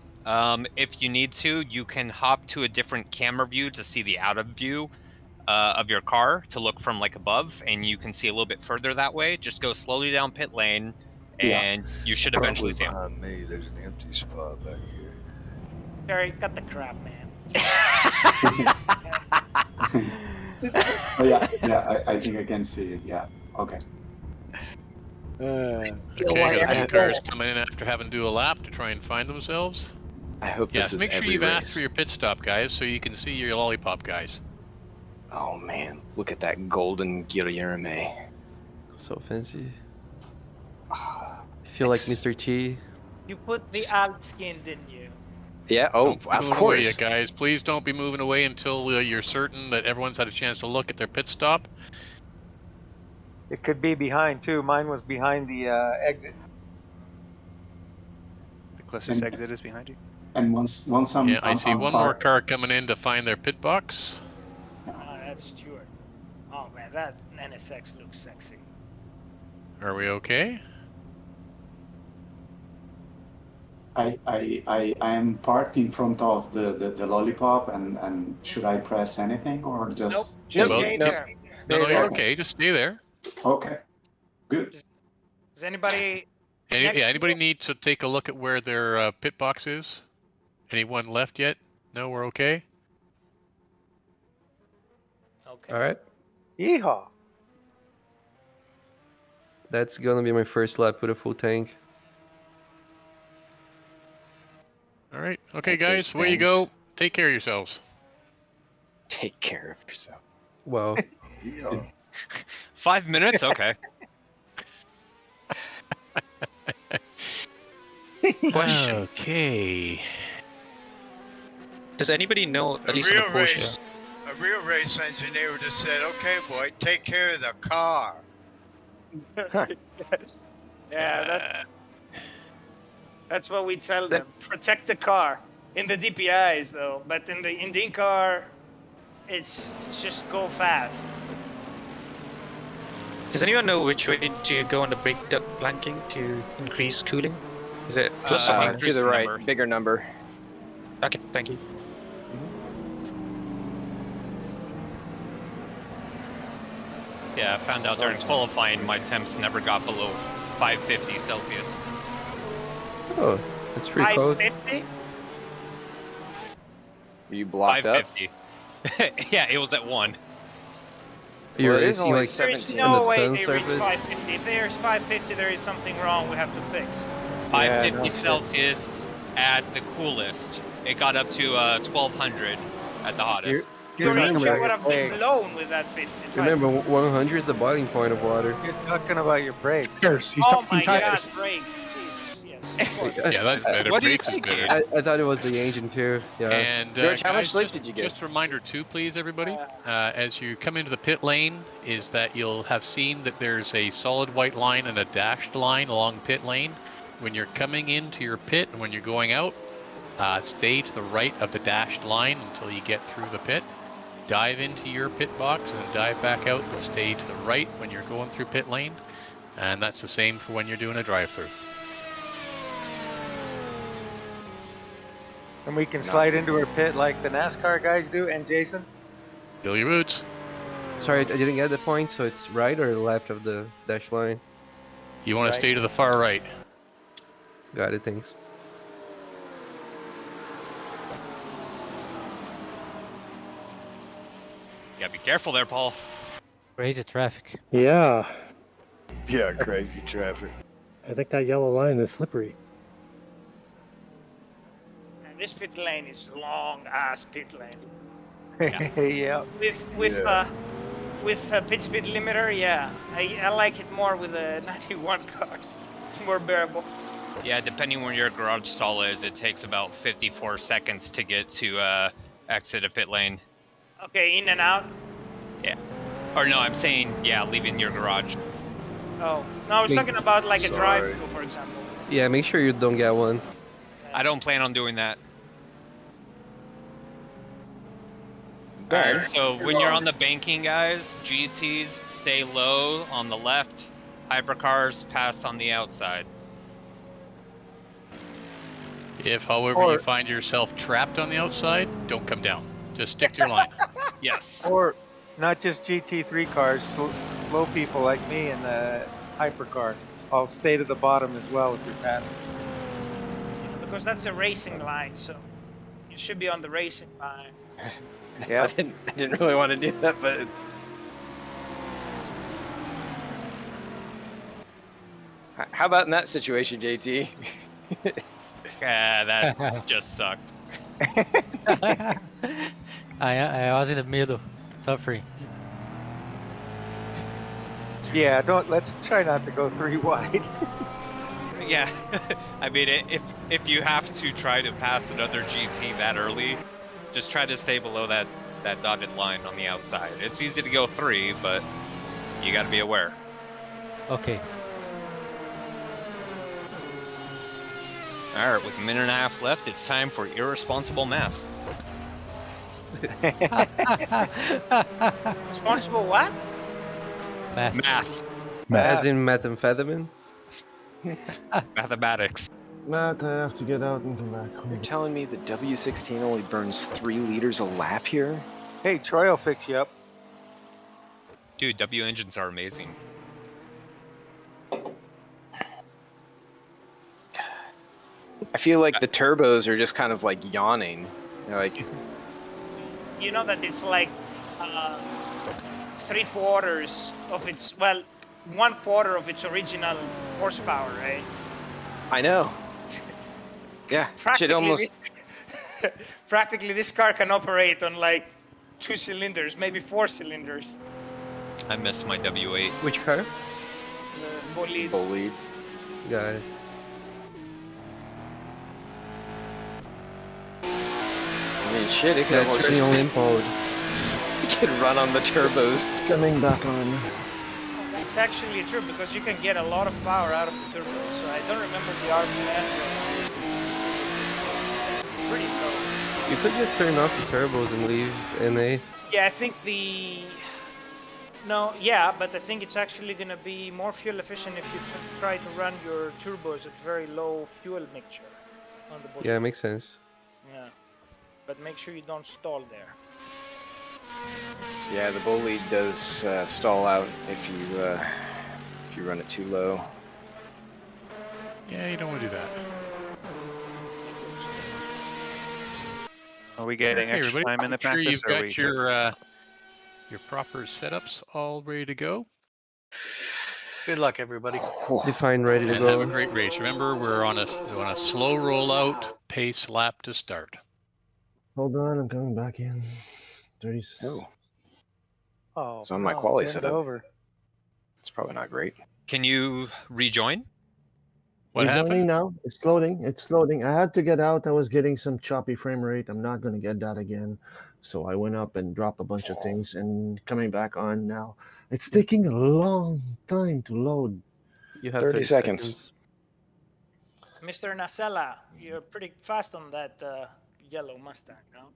If you need to, you can hop to a different camera view to see the out of view of your car to look from like above, and you can see a little bit further that way. Just go slowly down pit lane, and you should eventually see him. Behind me, there's an empty spot back here. Jerry, cut the crap, man. Oh, yeah, I think I can see it. Yeah, okay. Okay, got a few cars coming in after having to do a lap to try and find themselves. I hope Yeah, this so is make sure every you've asked race. for your pit stop, guys, so you can see your lollipop guys. Oh man, look at that golden Guillerme. So fancy. I feel like Mr. T. You put the alt skin, didn't you? Yeah, oh, Don't of move away, course. you guys. Please don't be moving away until you're certain that everyone's had a chance to look at their pit stop. It could be behind too. Mine was behind the exit. The closest And- exit is behind you. And once I'm Yeah, I see I'm one more parked- car coming in to find their pit box. That's Stuart. Oh man, that NSX looks sexy. Are we okay? I am parked in front of the lollipop, and should I press anything or just? Nope. just Well, Stay just- there. No, no, you're Okay. okay. Just stay there. Okay, good. Does anybody? Next Yeah, anybody to- need to take a look at where their pit box is? Anyone left yet? No, we're okay. Okay. All right. Yeehaw. That's gonna be my first lap with a full tank. All right. Okay, Hope there's guys, away you things. go. Take care of yourselves. Take care of yourself. Wow. 5 minutes? Okay. Question. Okay. Does anybody know, at A least on real the Porsche? race engineer would have said, "Okay, boy, take care of the car." Yeah, that's what we tell them. Protect the car. In the DPIs though, but in the in-car, it's just go fast. Does anyone know which way to go on the brake duct blanking to increase cooling? Is it plus or minus? To the right, bigger number. Okay, thank you. Yeah, I found out during qualifying my temps never got below 550 Celsius. Oh, that's pretty cold. 550? Were you blocked up? 550. Yeah, it was at 1. You're Well, it is racing only like 17. on the No way sun they reach surface. 550. If there's 550, there is something wrong we have to fix. 550 Celsius at the coolest. It got up to 1200 at the hottest. Your talking engine about would your have been brakes. blown with that 50. Remember, 100 is the boiling point of water. You're talking about your brakes. Tires. He's Oh talking my God, tires. brakes! Jesus, yes. Of course. Yeah, that's better. What do you Brakes is think? better. I thought it was the engine too. Yeah. And George, how much guys, sleep just, did you get? Just a reminder too, please, everybody. As you come into the pit lane, is that you'll have seen that there's a solid white line and a dashed line along pit lane. When you're coming into your pit and when you're going out, stay to the right of the dashed line until you get through the pit. Dive into your pit box and then dive back out and stay to the right when you're going through pit lane. And that's the same for when you're doing a drive-through. And we can slide into our pit like the NASCAR guys do. And Jason? Fill your boots. Sorry, I didn't get the point. So it's right or left of the dash line? You want Right. to stay to the far right. Got it. Thanks. Yeah, be careful there, Paul. Crazy traffic. Yeah. Yeah, crazy traffic. I think that yellow line is slippery. And this pit lane is long ass pit lane. Yeah. With pit speed limiter, yeah. I like it more with the 91 cars. It's more bearable. Yeah, depending where your garage stall is, it takes about 54 seconds to get to exit a pit lane. Okay, in and out. Yeah. Or no, I'm saying, yeah, leaving your garage. Oh, no, I was talking about like a Sorry. drive-through, for example. Yeah, make sure you don't get one. I don't plan on doing that. Ben, Alright, so when you're on the banking, guys, GTs stay low on the left, hypercars pass on the outside. If, however, you find yourself trapped on the outside, don't come down. Just stick to your line. Yes. Or not just GT3 cars, slow people like me in the hypercar. I'll stay to the bottom as well if you're passing. Because that's a racing line, so you should be on the racing line. Yeah. I didn't really want to do that, but how about in that situation, JT? That just sucked. I was in the middle, suffering. Yeah, let's try not to go 3 wide. Yeah, I mean, if you have to try to pass another GT that early, just try to stay below that dotted line on the outside. It's easy to go 3, but you got to be aware. Okay. All right, with a minute and a half left, it's time for irresponsible math. Responsible what? Math. As in methamphetamine? Mathematics. Matt, I have to get out and come back. You're telling me the W16 only burns 3 liters a lap here? Hey, Troy will fix you up. Dude, W engines are amazing. I feel like the turbos are just kind of like yawning. They're like, You know that it's like 3/4 of its, well, 1/4 of its original horsepower, right? I know. Yeah, shit almost. Practically, this car can operate on like 2 cylinders, maybe 4 cylinders. I missed my W8. Which car? Bolide. Bolide. Got it. I mean, shit, it could That's almost the only mode. it could run on the turbos. Coming back on. That's actually true because you can get a lot of power out of the turbo. So I don't remember the RPM. It's pretty low. You could just turn off the turbos and leave NA. Yeah, I think no, yeah, but I think it's actually going to be more fuel efficient if you try to run your turbos at very low fuel mixture on the body. Yeah, makes sense. Yeah, but make sure you don't stall there. Yeah, the Bolide does stall out if you run it too low. Yeah, you don't want to do that. Are we getting Okay, extra everybody, time in the make sure practice? you've Or are got we your proper setups all ready to go. Good luck, everybody. Define ready to And have a go. great race. Remember, we're on a slow rollout pace lap to start. Hold on, I'm coming back in. 30. Oh, It's on my no, quali turned setup. over. It's probably not great. Can you rejoin? What It's happened? loading now. It's loading. It's loading. I had to get out. I was getting some choppy frame rate. I'm not going to get that again. So I went up and dropped a bunch of things and coming back on now. It's taking a long time to load. You have 30 seconds. Mr. Nacella, you're pretty fast on that yellow Mustang, no?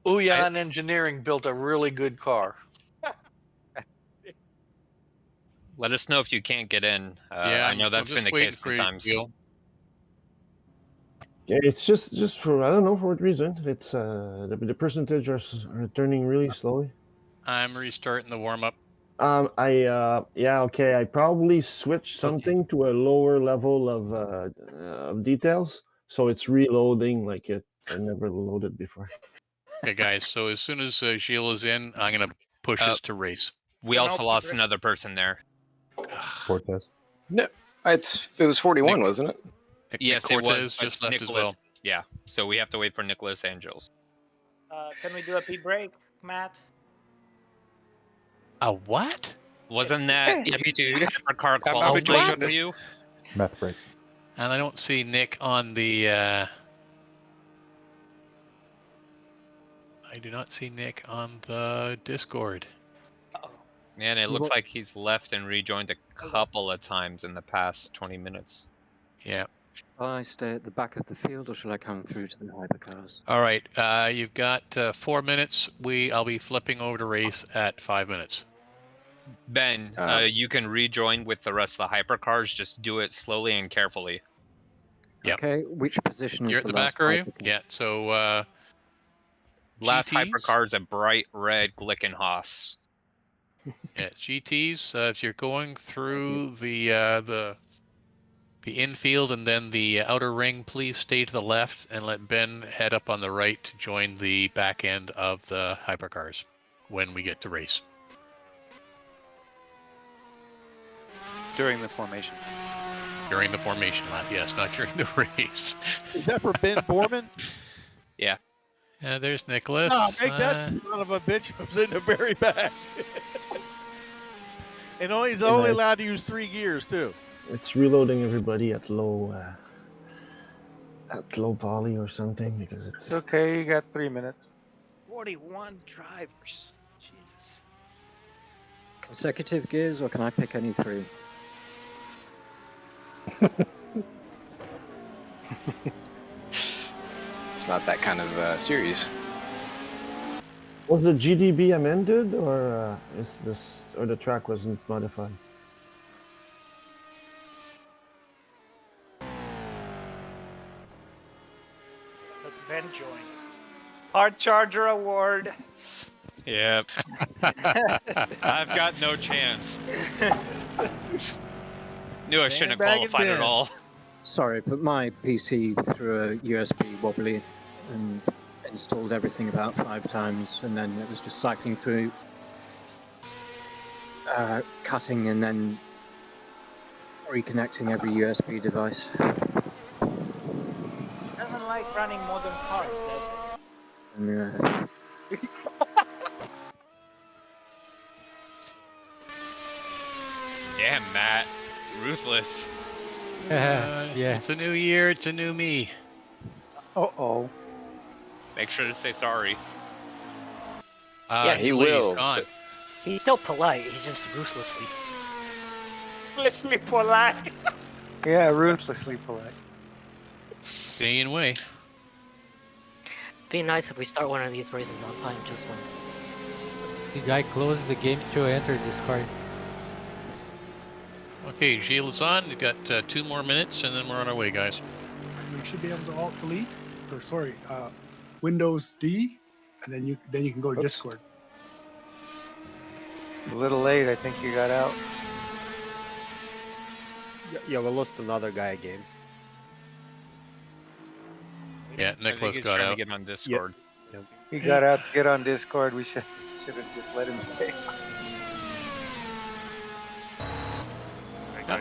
Uyan Engineering built a really good car. Let us know if you can't get in. Yeah, I know I'm that's been just the waiting case for you, sometimes. Neil. Yeah, it's just for, I don't know for what reason. It's the percentage are turning really slowly. I'm restarting the warm-up. Yeah, okay. I probably switched something to a lower level of details, so it's reloading like it I never loaded before. Okay, guys. So as soon as Gilles is in, I'm gonna push us to race. We also lost another person there. Cortez. No, it was 41, wasn't it? Yes, Cortez it was. just but left as Nicholas, well. Yeah, so we have to wait for Nicholas Angels. Can we do a pee break, Matt? A what? Wasn't that Yeah, me too. Hypercar I'm qualifying enjoying for this. you? Meth break. And I don't see Nick on the. I do not see Nick on the Discord. Man, it looks like he's left and rejoined a couple of times in the past 20 minutes. Yeah. Shall I stay at the back of the field or shall I come through to the hypercars? All right. You've got 4 minutes. I'll be flipping over to race at 5 minutes. Ben, you can rejoin with the rest of the hypercars. Just do it slowly and carefully. Yep. Okay, which position is You're at the back, are you? Yeah. So. Last GTs? hypercar is a bright red Glickenhaus. Yeah, GTs. If you're going through the infield and then the outer ring, please stay to the left and let Ben head up on the right to join the back end of the hypercars when we get to race. during the formation? During the formation lap, yes, not during the race. Is that for Ben Borman? Yeah. There's Nicholas. No, make that son of a bitch was in the very back. And he's only allowed to use 3 gears too. It's reloading everybody at low poly or something because it's Okay, you got 3 minutes. 41 drivers. Jesus. Consecutive gears, or can I pick any 3? It's not that kind of series. Was the GDB amended, or is this, or the track wasn't modified? Let Ben join. Hard Charger Award. Yep. I've got no chance. Knew I shouldn't have qualified at all. Sorry, but my PC threw a USB wobbly and installed everything about 5 times, and then it was just cycling through. cutting and then reconnecting every USB device. It doesn't like running modern cars, does it? And, Damn, Matt. Ruthless. Yeah. It's a new year. It's a new me. Uh-oh. Make sure to say sorry. Yeah, he Julie, will, He's gone. but- He's still polite. He's just ruthlessly. Ruthlessly polite. Yeah, ruthlessly polite. Staying away. Be nice if we start one of these races on time, just one. The guy closed the game to enter Discord. Okay, Gilles is on. We've got 2 more minutes, and then we're on our way, guys. You should be able to Alt Delete, or sorry, Windows D, and then you can go to Discord. It's a little late. I think you got out. Yeah, we lost another guy again. Yeah, I think Nicholas he's got trying out. to get on Discord. He got out to get on Discord. We should have just let him stay.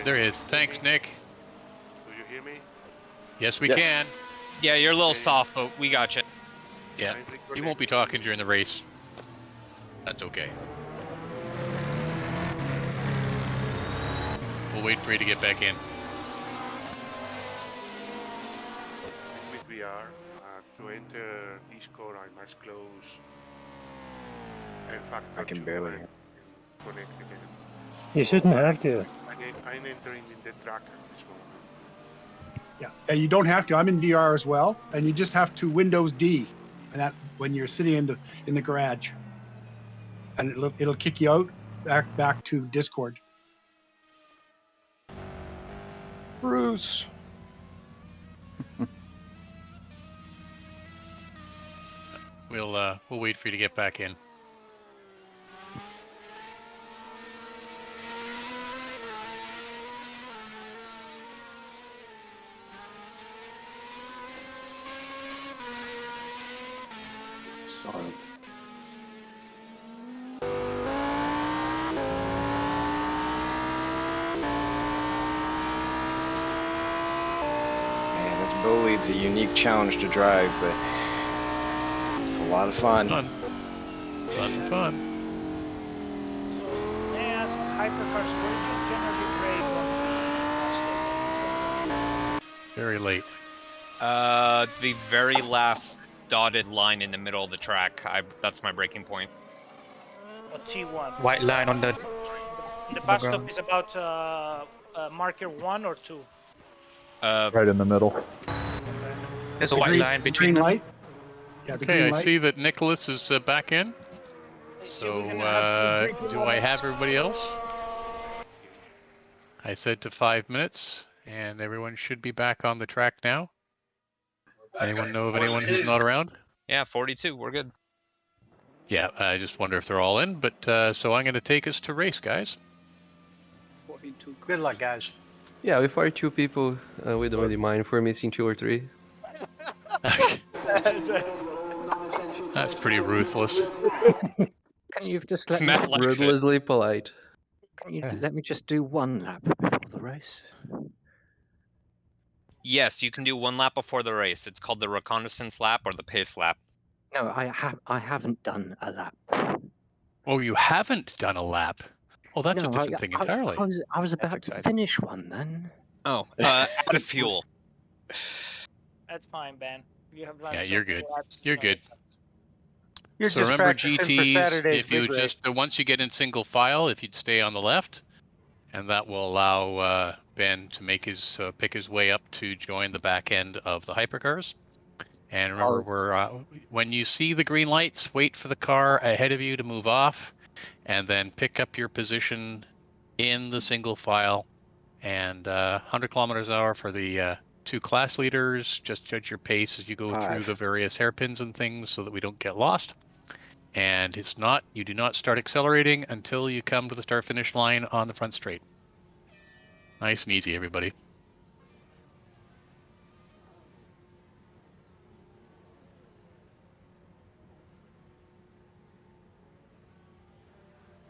There he is. Thanks, Nick. Do you hear me? Yes, we Yes. can. Yeah, you're a little soft, but we got you. Yeah, he won't be talking during the race. That's okay. We'll wait for you to get back in. With VR, to enter Discord, I must close rFactor. I can barely hear. Connect again. You shouldn't have to. I'm entering in the track at this moment. Yeah, you don't have to. I'm in VR as well, and you just have to Windows D, and that when you're sitting in the garage, and it'll kick you out back to Discord. Bruce. We'll wait for you to get back in. Sorry. Man, this bull lead's a unique challenge to drive, but it's a lot of fun. Fun. May I ask, Hypercars, where do you generally brake on the Very late. The very last dotted line in the middle of the track. That's my breaking point. or T1? White line on the. The bus stop ground. is about marker 1 or 2. Right in the middle. There's a white line between green them. light. Yeah, the Okay, green I light. see that Nicholas is back in. So, do I have everybody else? I said to 5 minutes, and everyone should be back on the track now. Anyone know of anyone who's not around? Yeah, 42. We're good. Yeah, I just wonder if they're all in, but so I'm going to take us to race, guys. Good luck, guys. Yeah, with 42 people, we don't really mind if we're missing 2 or 3. That's pretty ruthless. Can you just let me, Matt likes it. Ruthlessly polite. can you let me just do one lap before the race? Yes, you can do 1 lap before the race. It's called the reconnaissance lap or the pace lap. No, I haven't done a lap. Oh, you haven't done a lap? Oh, that's No, a different thing entirely. I was about to finish one then. Oh, out of fuel. That's fine, Ben. You have run Yeah, so you're many good. laps, You're no, good. You're So just remember practicing for GTs, Saturday's if you big race. just once you get in single file, if you'd stay on the left, and that will allow Ben to make his pick his way up to join the back end of the Hypercars. And remember, when you see the green lights, wait for the car ahead of you to move off, and then pick up your position in the single file. And 100 kilometers an hour for the 2 class leaders. Just judge your pace as you go through the various hairpins and things so that we don't get lost. And you do not start accelerating until you come to the start finish line on the front straight. Nice and easy, everybody.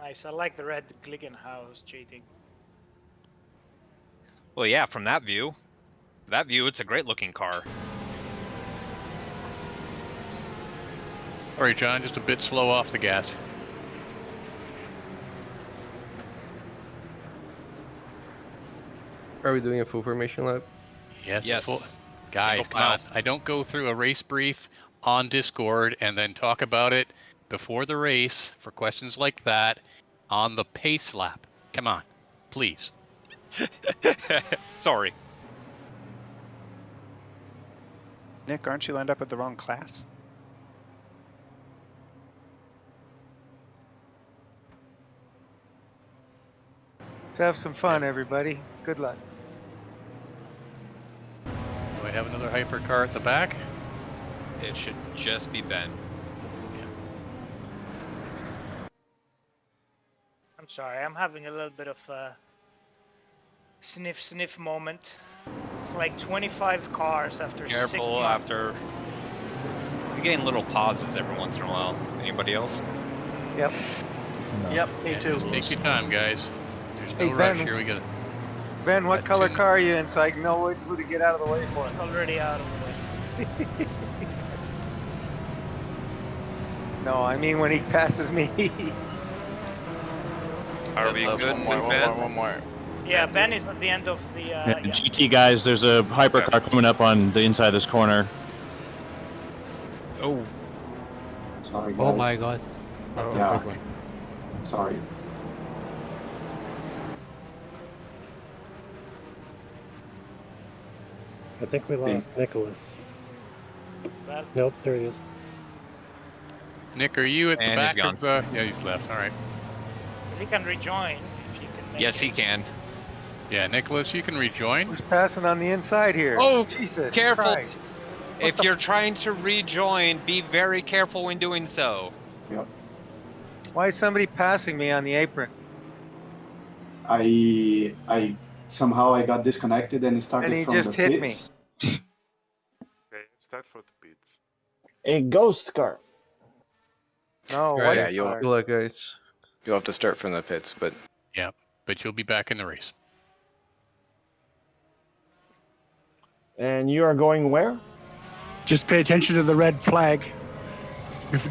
Nice. I like the red Glickenhaus, JD. Well, yeah, from that view, it's a great looking car. All right, John, just a bit slow off the gas. Are we doing a full formation lap? Yes. Yes. Guys, come on. I don't go through a race brief on Discord and then talk about it before the race for questions like that on the pace lap. Come on, please. Sorry. Nick, aren't you lined up at the wrong class? Let's have some fun, everybody. Good luck. Do I have another hypercar at the back? It should just be Ben. I'm sorry, I'm having a little bit of a sniff moment. It's like 25 cars after 6 Careful months. after. You're getting little pauses every once in a while. Anybody else? Yep. No. Yep, me too. Just take your time, guys. There's Hey, no rush Ben. here. We got Ben, what Got color two. car are you in so I can know who to get out of the way for? Already out of the way. No, I mean when he passes me. Are we good, One more. Yeah, Ben is at the end of the. Yeah, GT guys, there's a hypercar coming up on the inside of this corner. Oh. Sorry, guys. Oh my god. Yeah. Sorry. I think we lost Nicholas. Well, Nope, there he is. Nick, are you at the And back he's gone. of the? Yeah, he's left. All right. he can rejoin if you can make Yes, it. he can. Yeah, Nicholas, you can rejoin. Who's passing on the inside here? Oh, Jesus careful. Christ. If you're trying to rejoin, be very careful when doing so. Yep. Why is somebody passing me on the apron? I somehow I got disconnected and it started And he from just the hit pits. Okay, start for the pits. A ghost car. No, Right. what Yeah, is you'll- car? Good luck, guys. You'll have to start from the pits, but Yeah, but you'll be back in the race. And you are going where? Just pay attention to the red flag.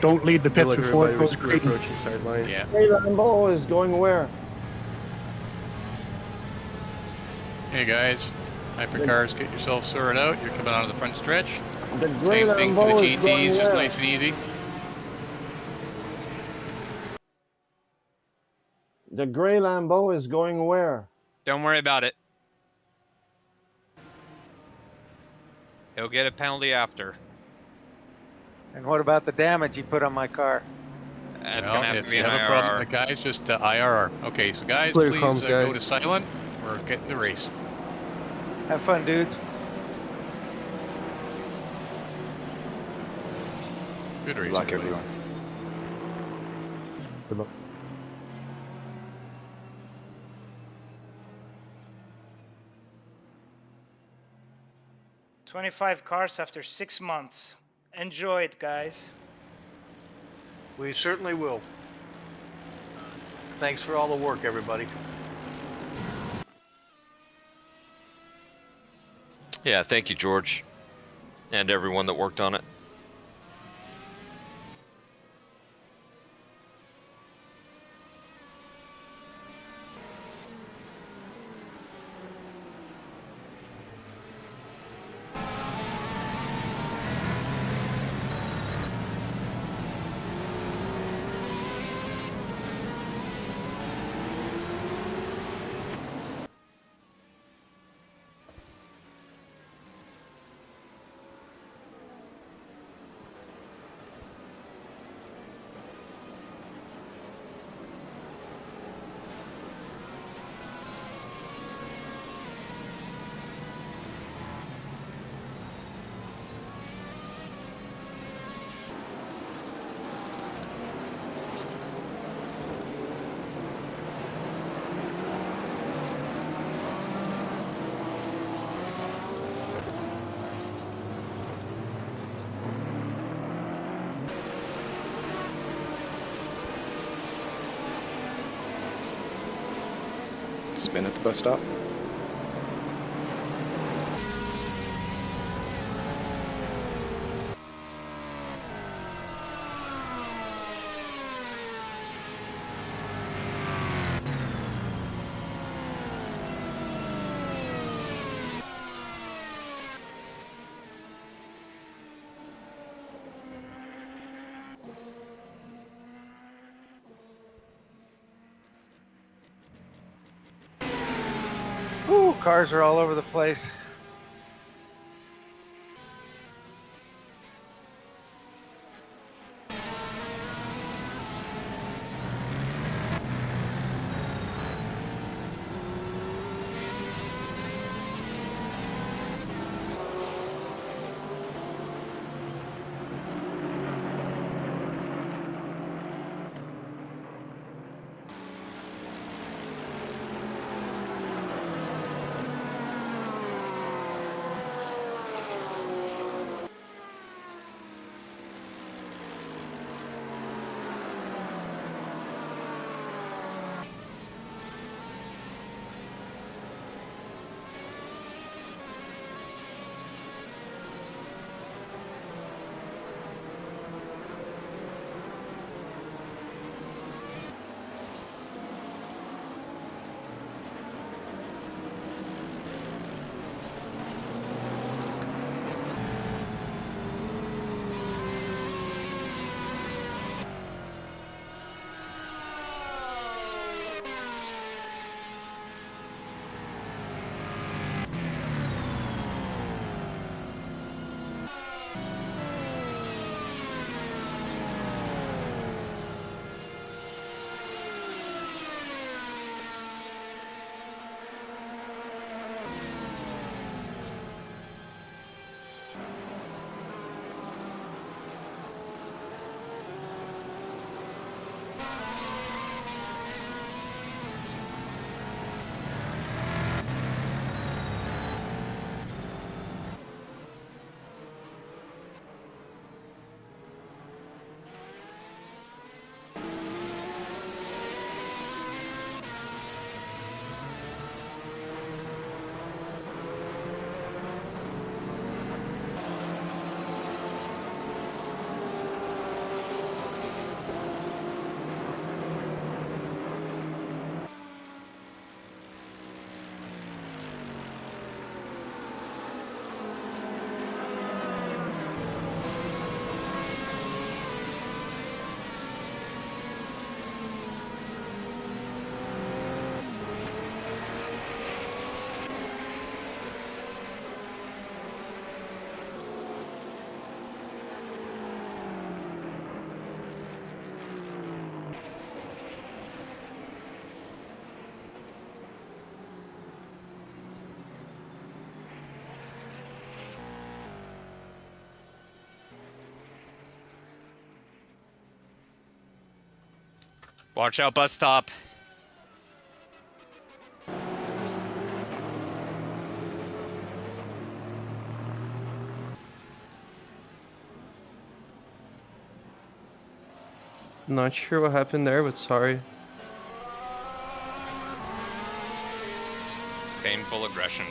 Don't leave the Good pits luck, before it everybody. goes We're green. approaching start line. Yeah. Hey, Lambo is going where? Hey guys, Hypercars, get yourself sorted out. You're coming out of the front stretch. The gray Same thing for the Lambo is going GTs, just where? nice and easy. The gray Lambo is going where? Don't worry about it. He'll get a penalty after. And what about the damage he put on my car? That's Well, gonna have if to be you an have a problem, IRR. the guys just IRR. Okay, so guys, Clear please comms, go to guys. silent. We're getting the race. Have fun, dudes. Good race. good luck, everybody. everyone. Good luck. – 25 cars after 6 months. Enjoy it, guys. We certainly will. Thanks for all the work, everybody. Yeah, thank you, George, and everyone that worked on it. spin at the bus stop. Ooh, cars are all over the place. Watch out, bus stop. Not sure what happened there, but sorry. Painful aggression.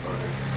loaded.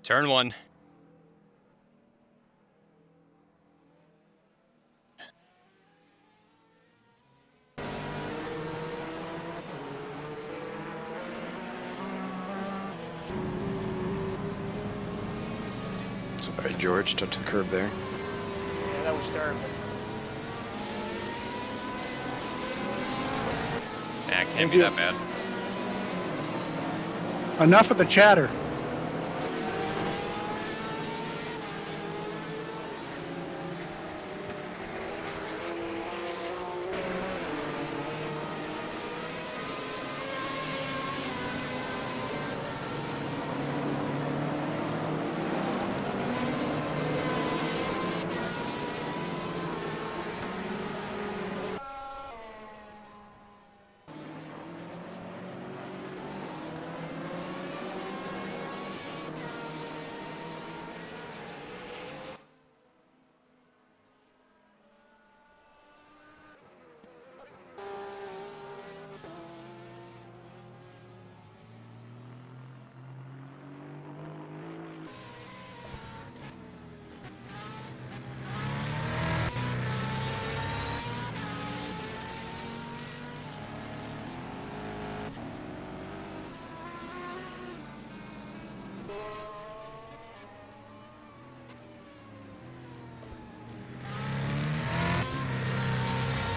Turn one. Sorry, George, touch the curb there. Yeah, that was terrible. Nah, can't be that bad. Enough of the chatter.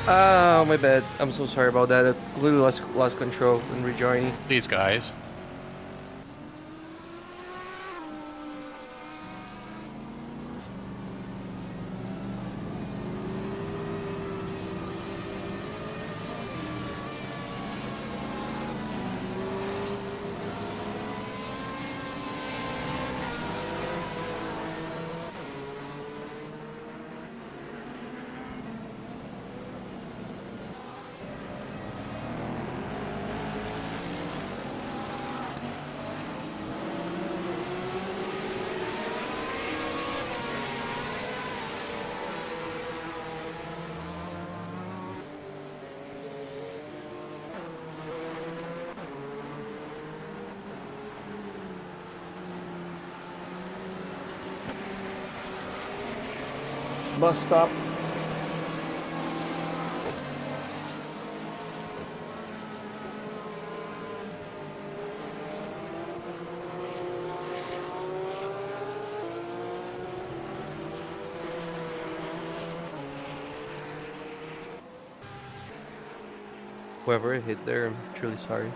Oh, my bad. I'm so sorry about that. I completely lost control when rejoining. These guys. bus stop. Whoever it hit there, I'm truly sorry.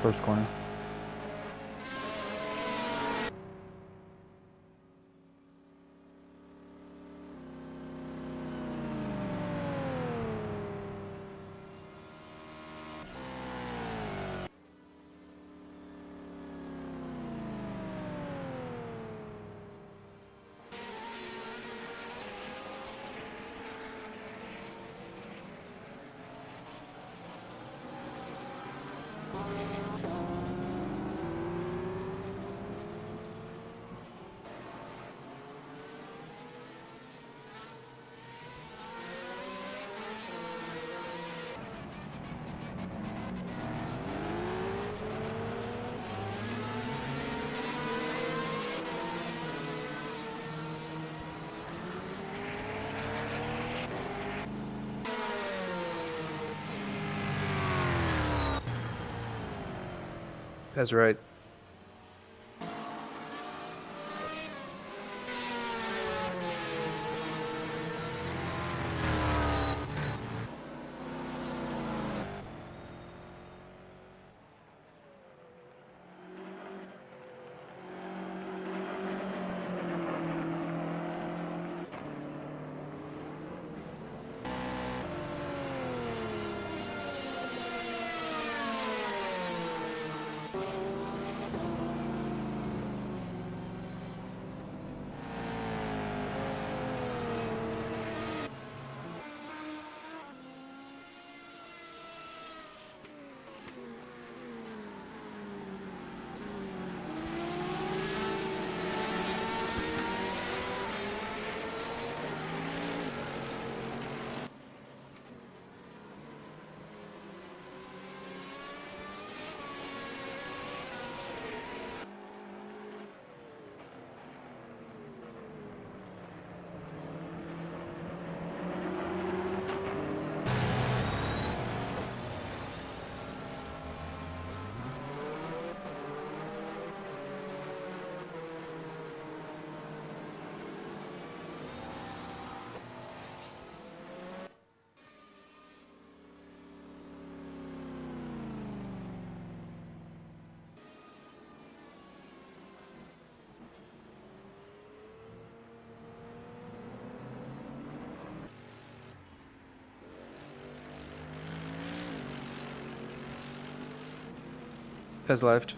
First corner. That's right. Has left.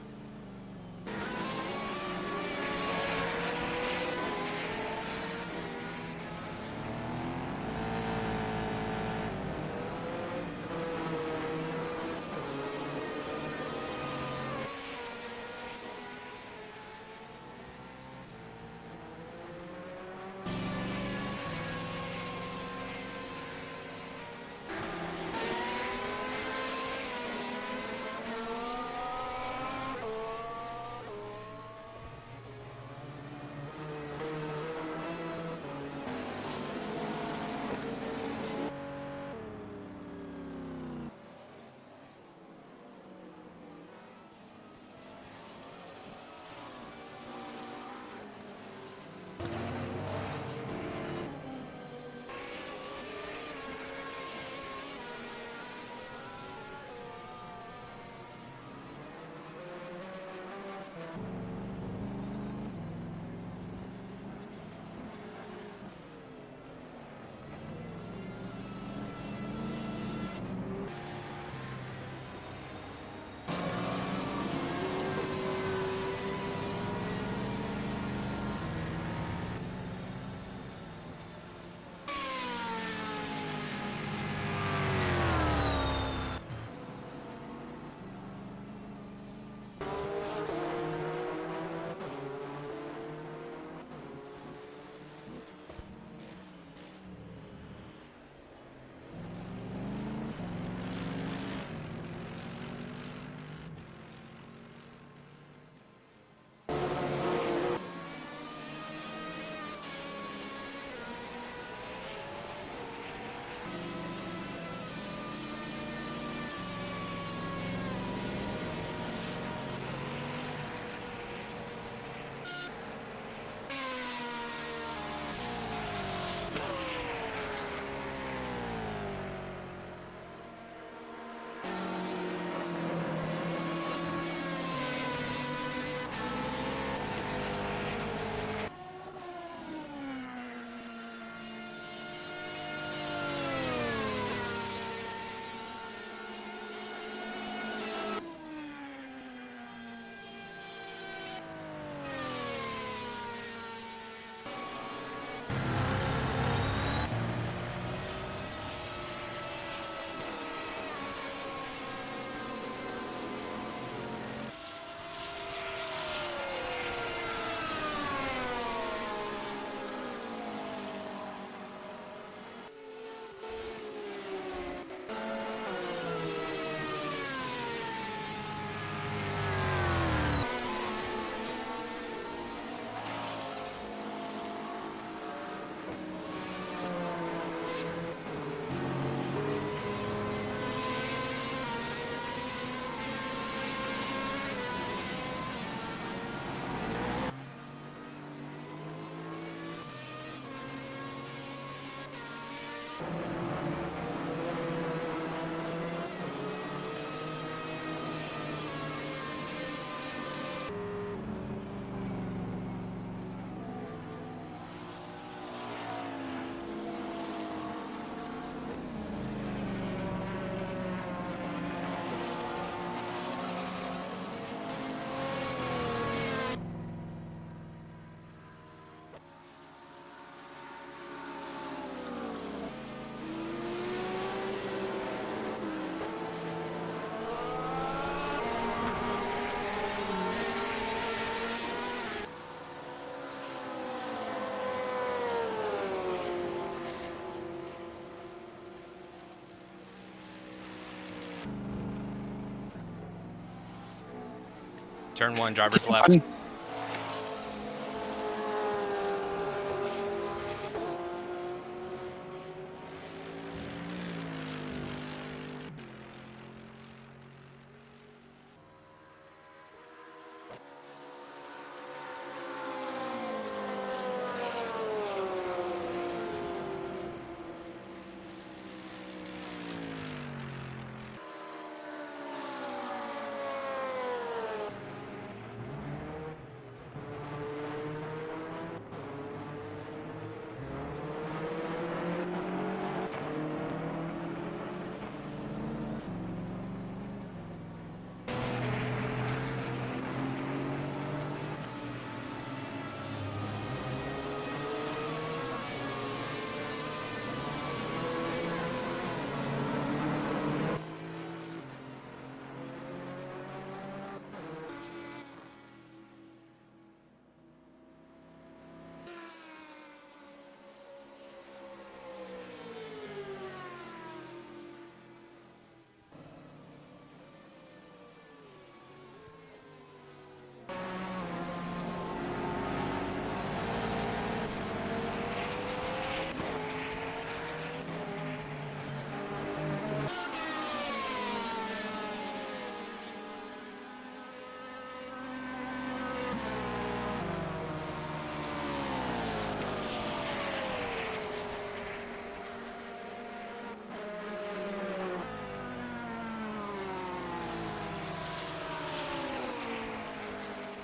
Turn 1, driver's left.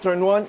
Turn 1.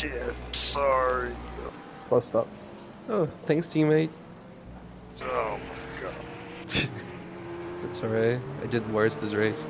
Shit, sorry. Bust up. Oh, thanks, teammate. Oh my god. That's alright. I did worse this race.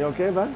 You okay, bud?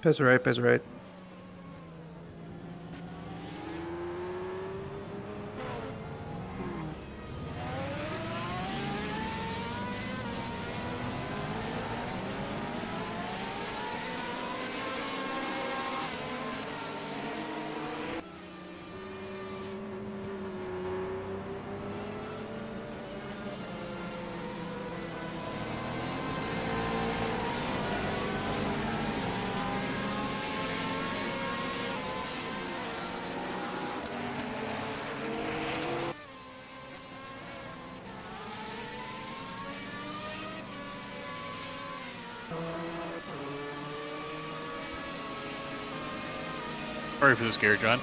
Pass right, pass right. Sorry for the scare, John.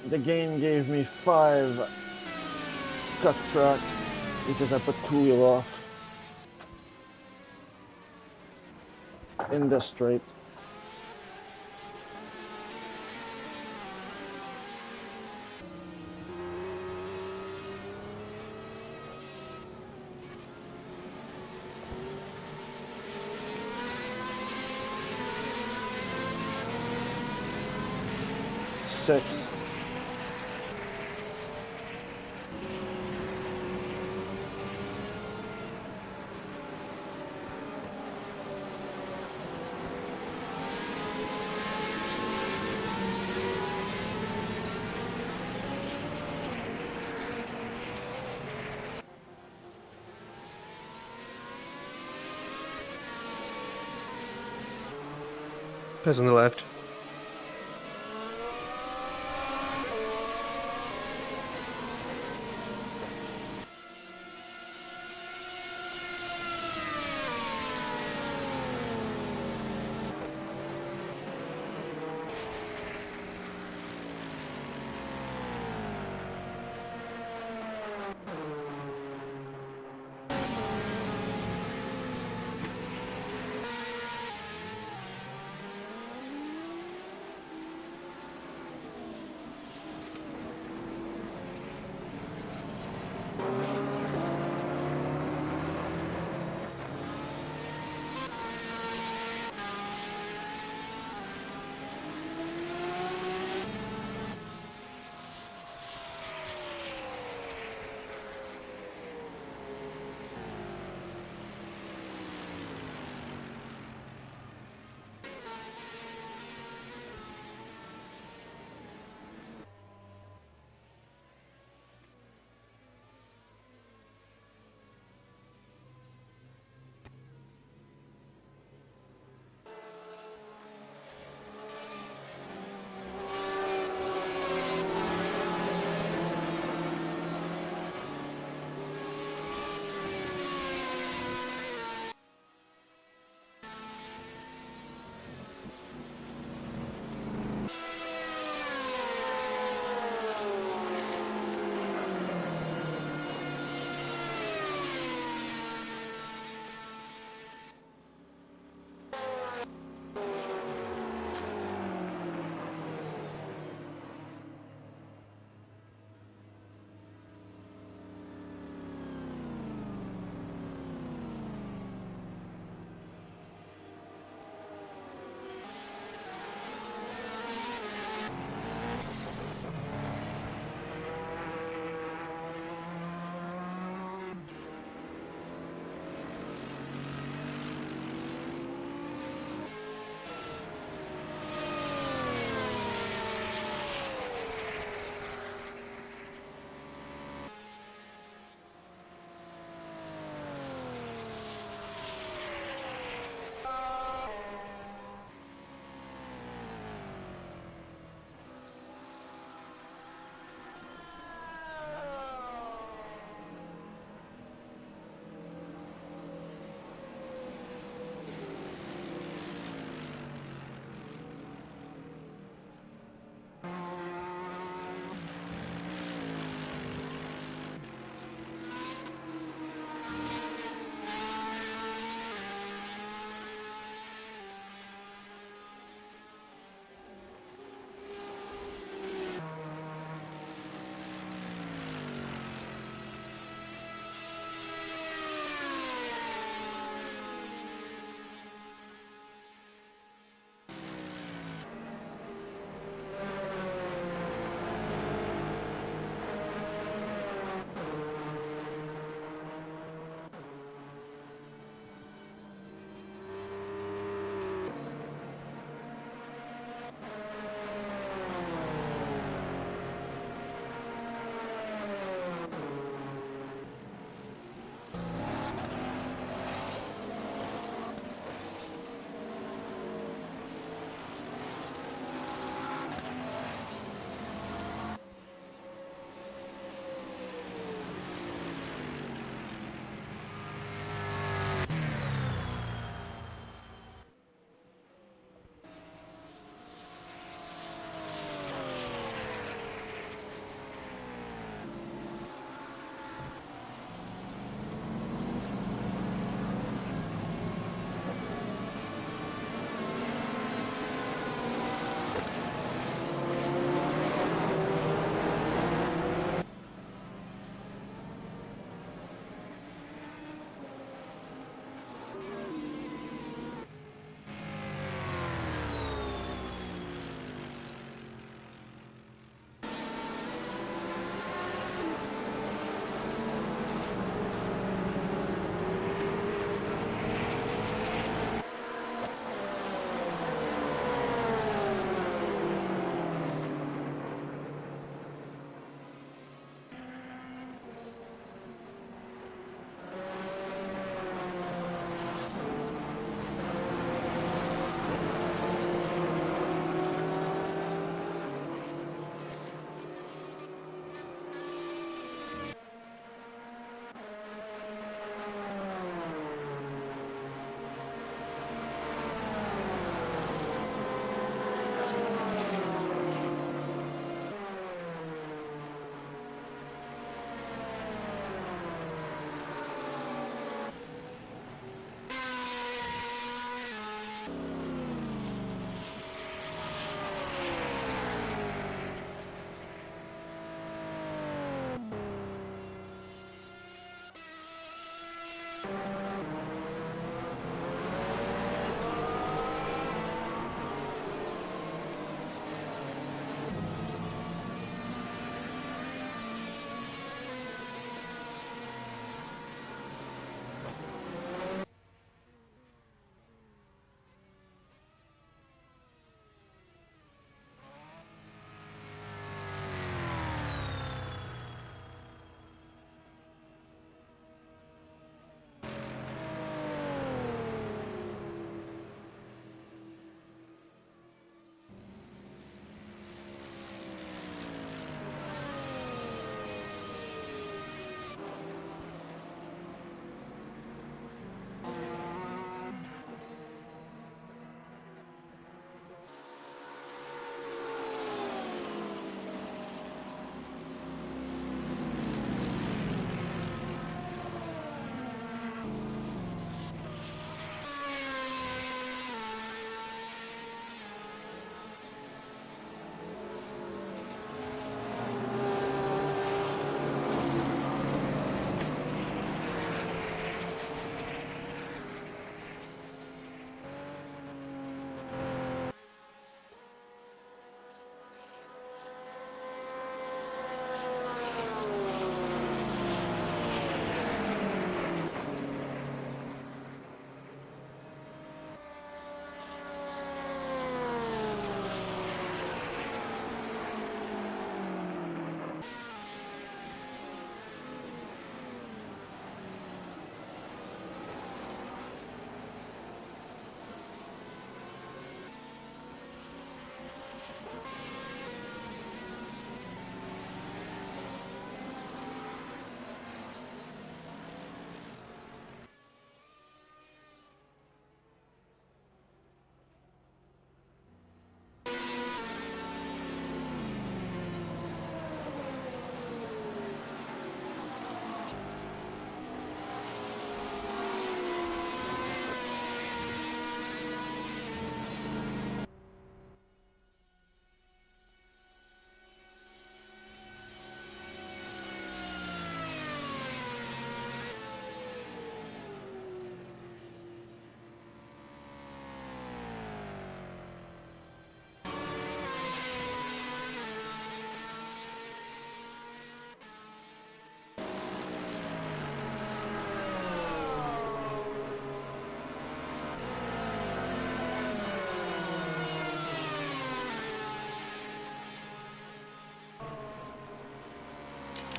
The game gave me 5 cut track because I put 2-wheel off in the straight. Six. Pass on the left.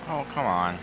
Oh, come on.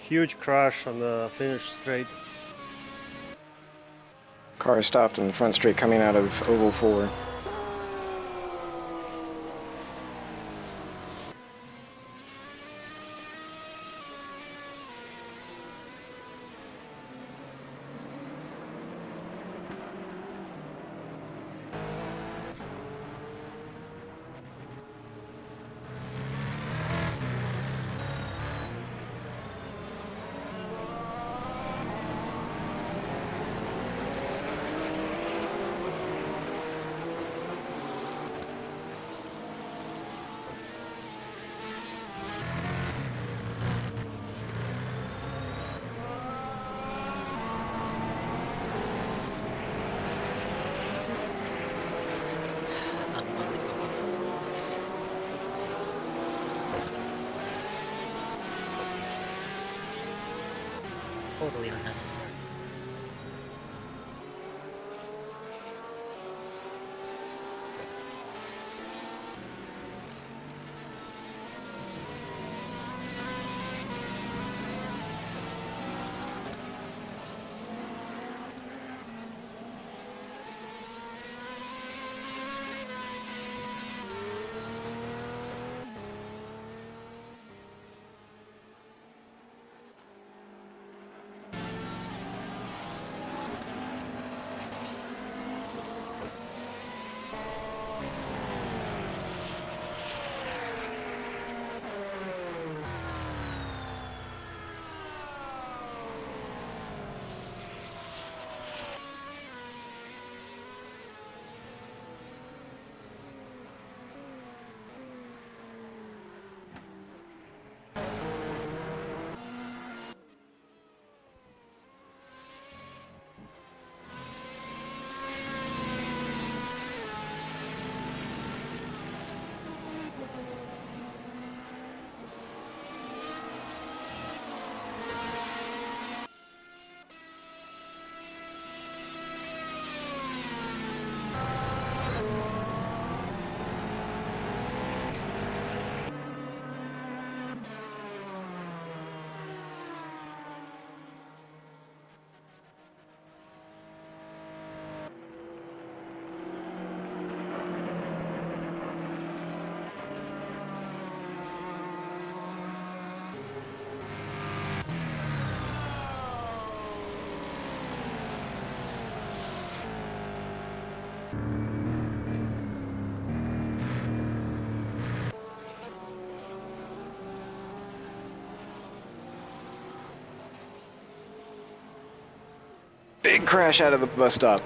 Huge crash on the finish straight. Car stopped in the front straight coming out of Oval 4. Totally unnecessary. Big crash out of the bus stop.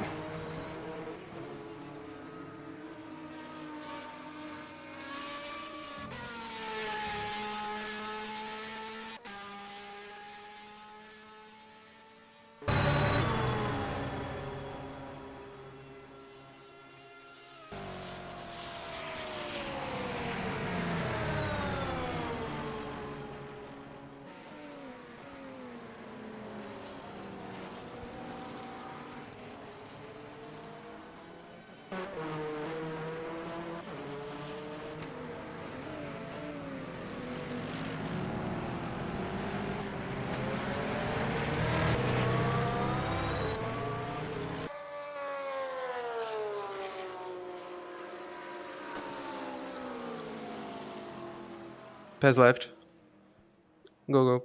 Pez left. Go, go.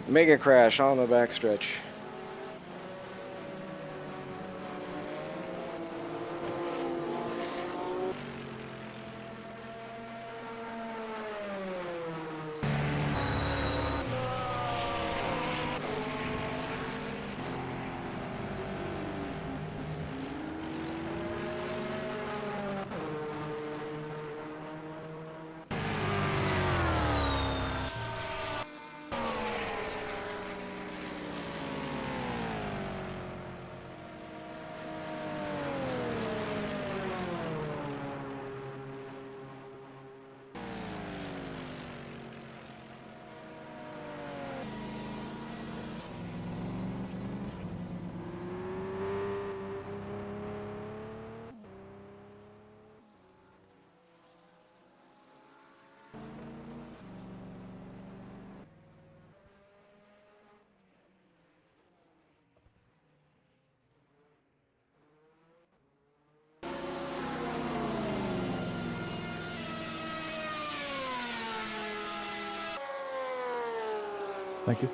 Mega crash on the backstretch. Thank you.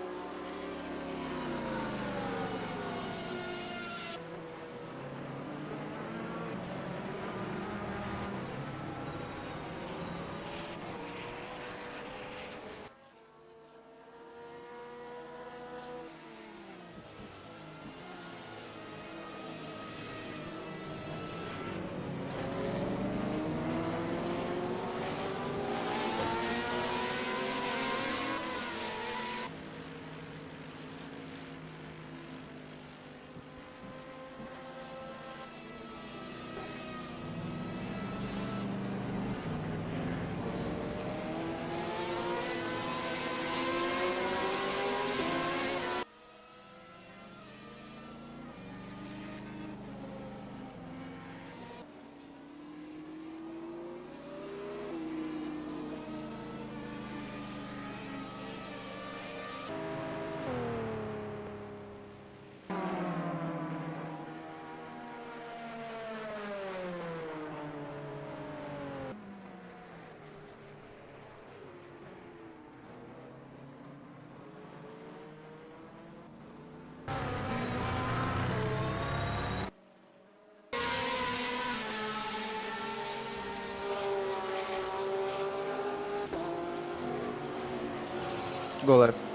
Go left.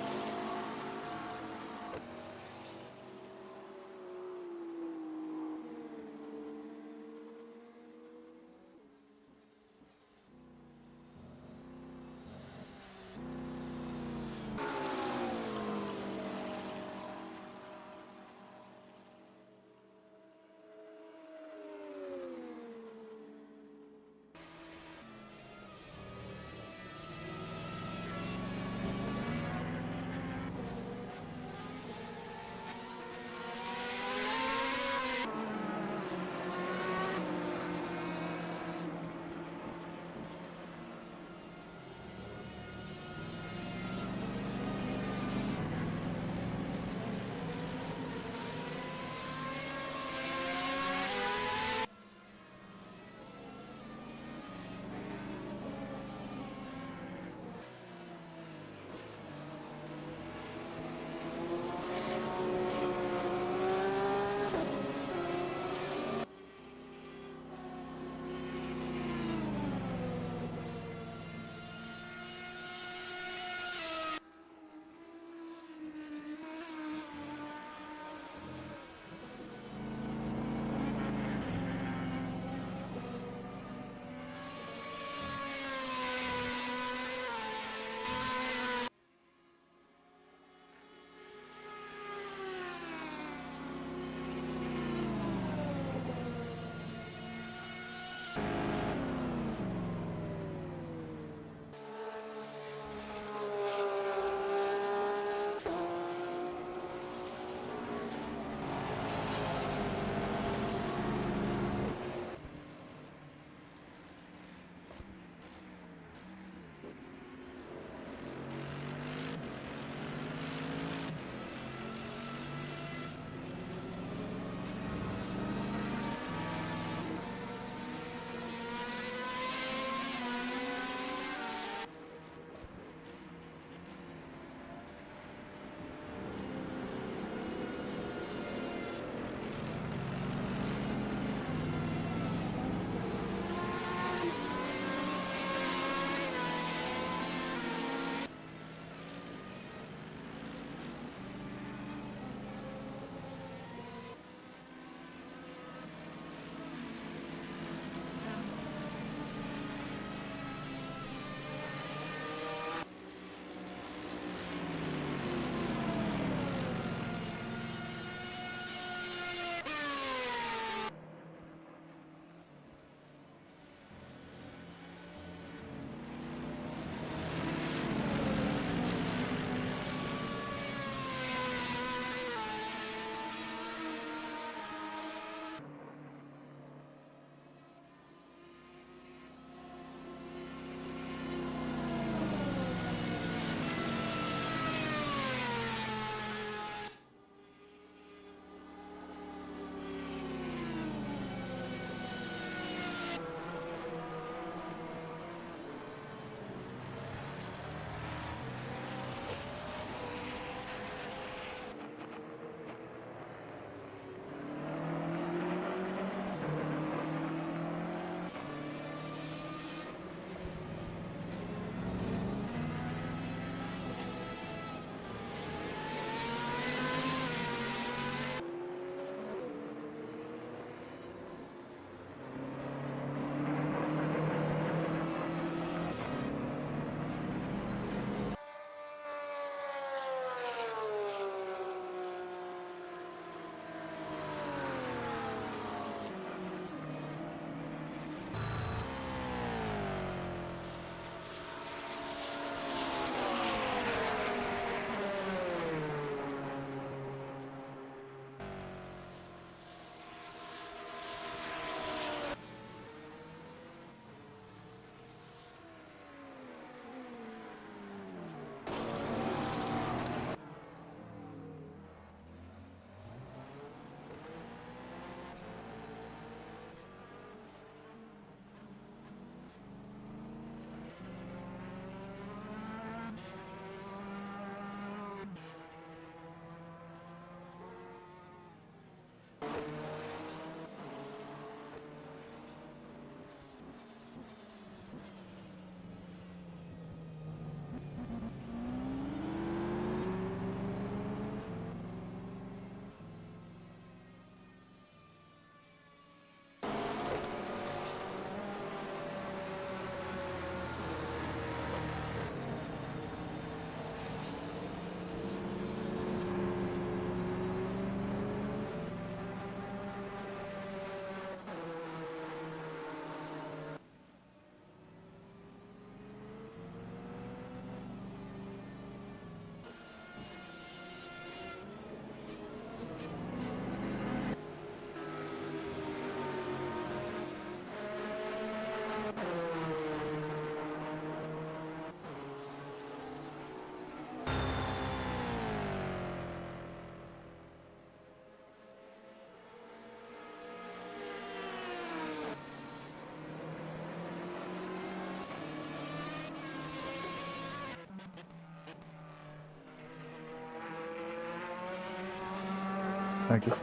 Thank you.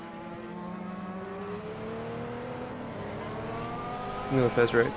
Lopez, right?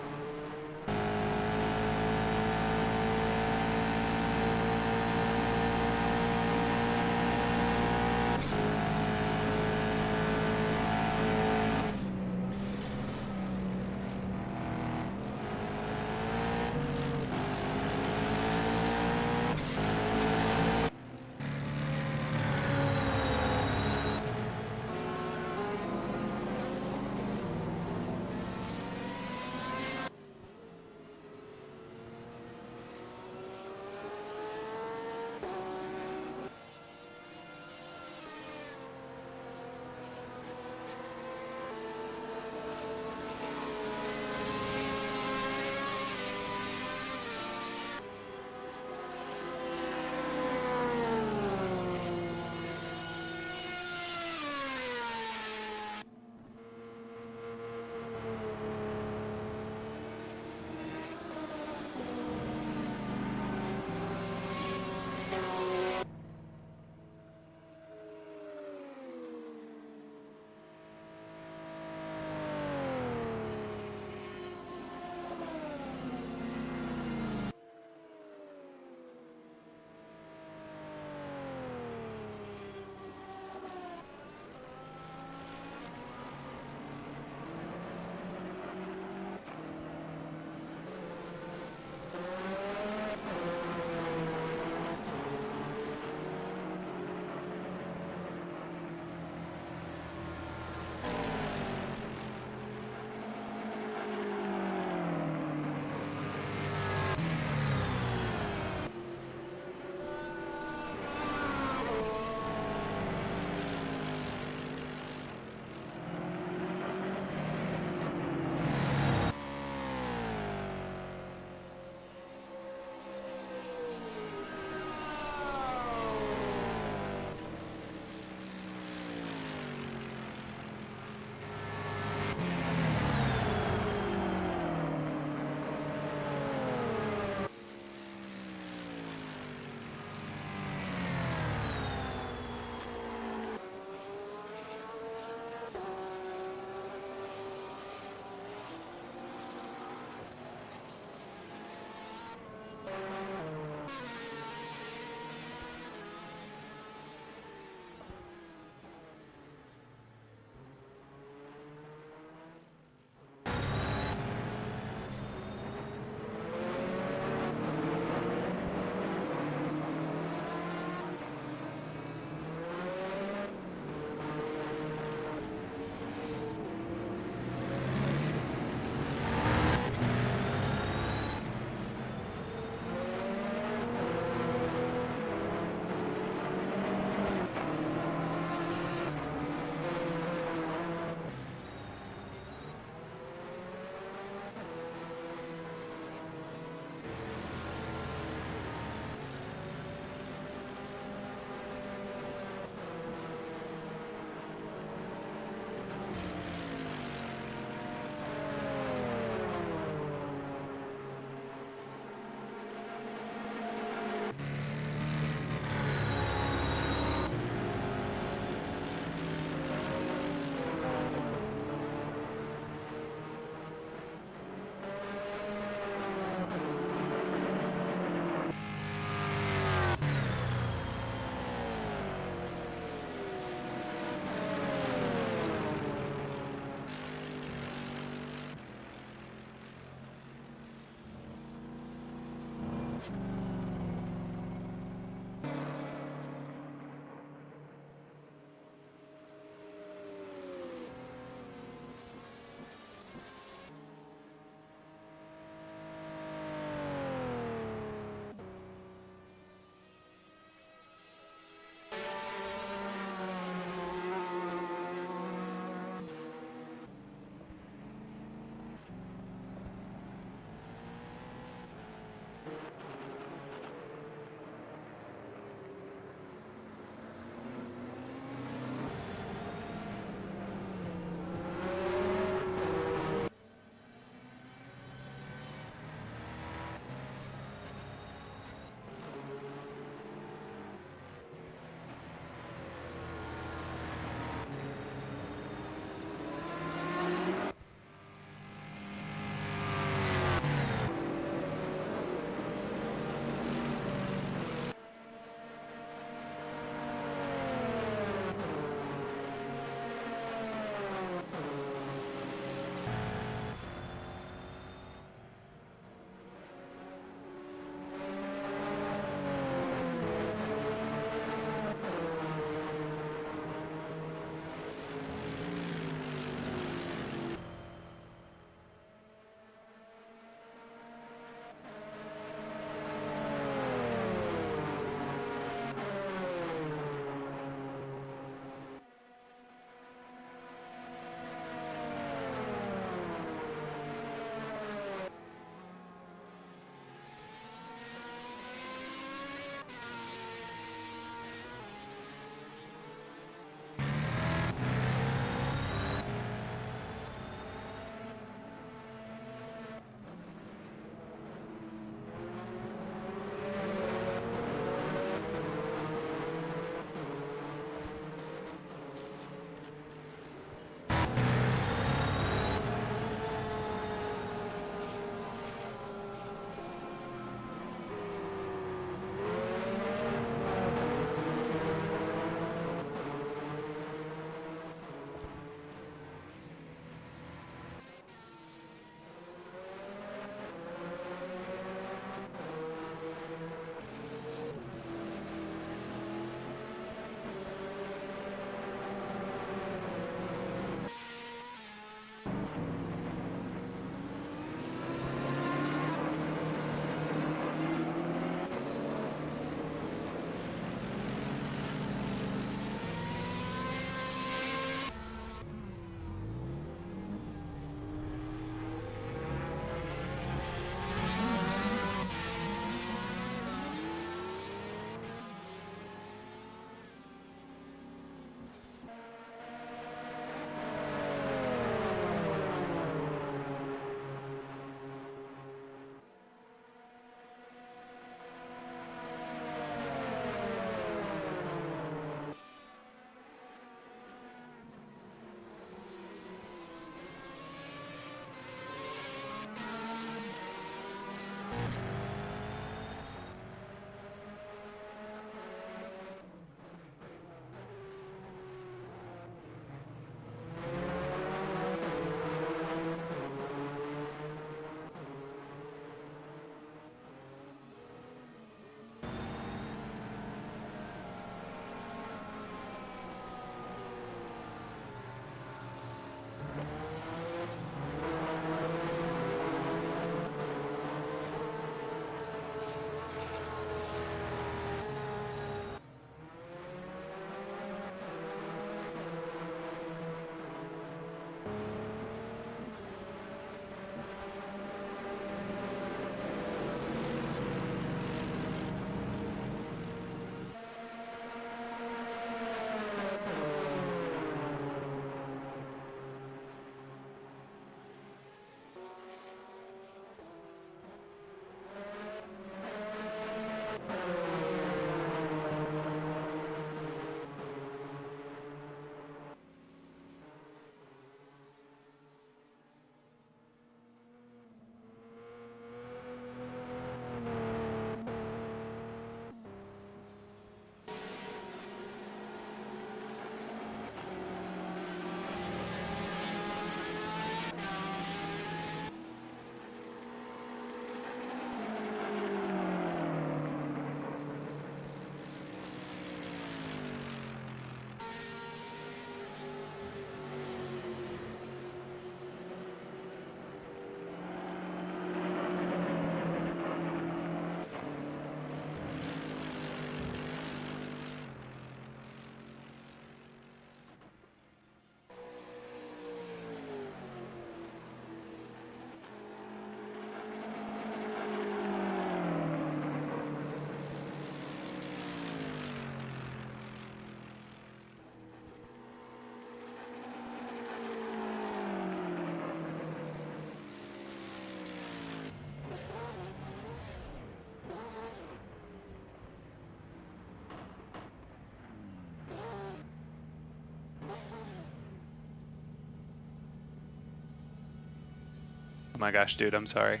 Oh my gosh, dude, I'm sorry.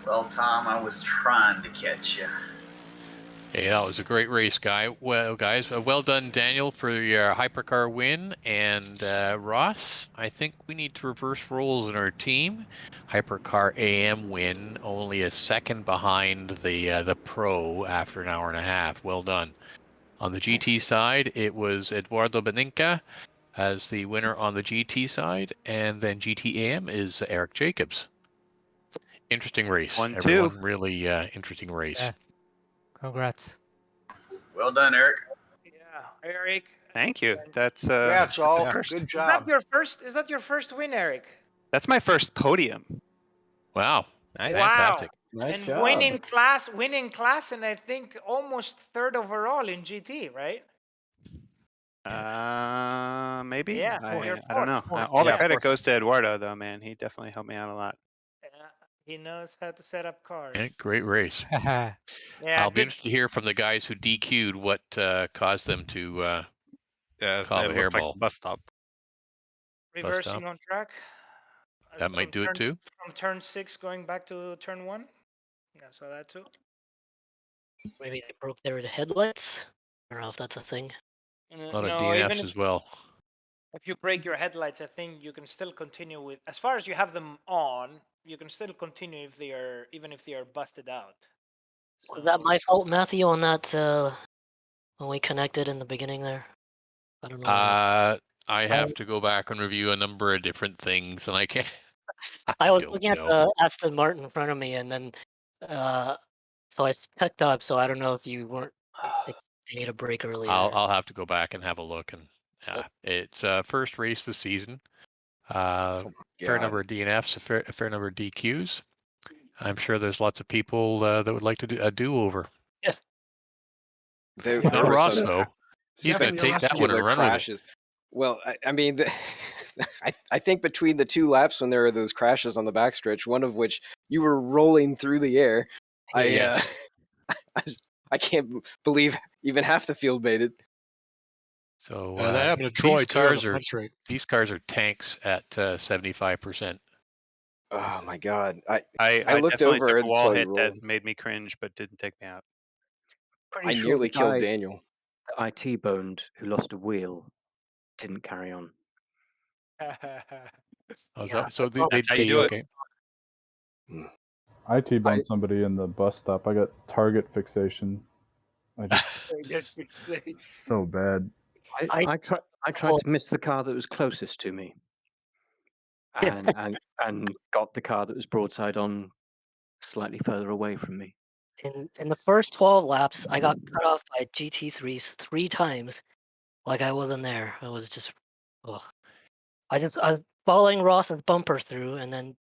Well, Tom, I was trying to catch you. Hey, that was a great race, guys. Well done, Daniel, for your hypercar win. And Ross, I think we need to reverse roles in our team. Hypercar AM win, only a second behind the pro after an hour and a half. Well done. On the GT side, it was Eduardo Beninca as the winner on the GT side, and then GT AM is Eric Jacobs. Interesting race. 1-2. Everyone really interesting race. Yeah. Congrats. Well done, Eric. Yeah, Eric. Thank you. That's Yeah, it's that's a all first. good Is that job. your first? Is that your first win, Eric? That's my first podium. Wow. Wow. Fantastic. Nice And job. winning class, and I think almost third overall in GT, right? Maybe. Yeah, you're I don't know. fourth. All the Yeah, credit fourth. goes to Eduardo, though, man. He definitely helped me out a lot. Yeah, he knows how to set up cars. Yeah, great race. Yeah, I'll be good. interested to hear from the guys who DQ'd what caused them to Yeah, call it the looks like hairball. bus stop. Reversing stop. on track. That might do it too. From turn 6 going back to turn 1. Yeah, saw that too. Maybe they broke their headlights. I don't know if that's a thing. A lot of No, even DNFs as well. if you break your headlights, I think you can still continue with, as far as you have them on, you can still continue if they are, even if they are busted out. Was that my fault, Matthew, on that when we connected in the beginning there? I don't know. I have to go back and review a number of different things, and I can't. I was don't looking at know. the Aston Martin in front of me, and then so I checked up. So I don't know if you weren't expecting me to break earlier. I'll have to go back and have a look. And it's first race of the season. Fair number of DNFs, a fair number of DQs. I'm sure there's lots of people that would like to do a do-over. Yes. Not Ross though. He's going to take that one and run crashes. with it. Well, I mean, I think between the 2 laps when there were those crashes on the backstretch, one of which you were rolling through the air, Yes. I can't believe even half the field made it. So that happened to Troy too on the front straight. These cars are tanks at 75%. Oh my God! I looked definitely over took and a wall saw you hit roll. that made me cringe, but didn't take me out. I nearly killed Daniel. The IT boned who lost a wheel didn't carry on. So they That's how you do it. okay. I T-boned somebody in the bus stop. I got target fixation. I just so bad. I tried to miss the car that was closest to me, and got the car that was broadside on slightly further away from me. In the first 12 laps, I got cut off by GT3s 3 times. Like I wasn't there. I was just, ugh. I was following Ross's bumper through, and then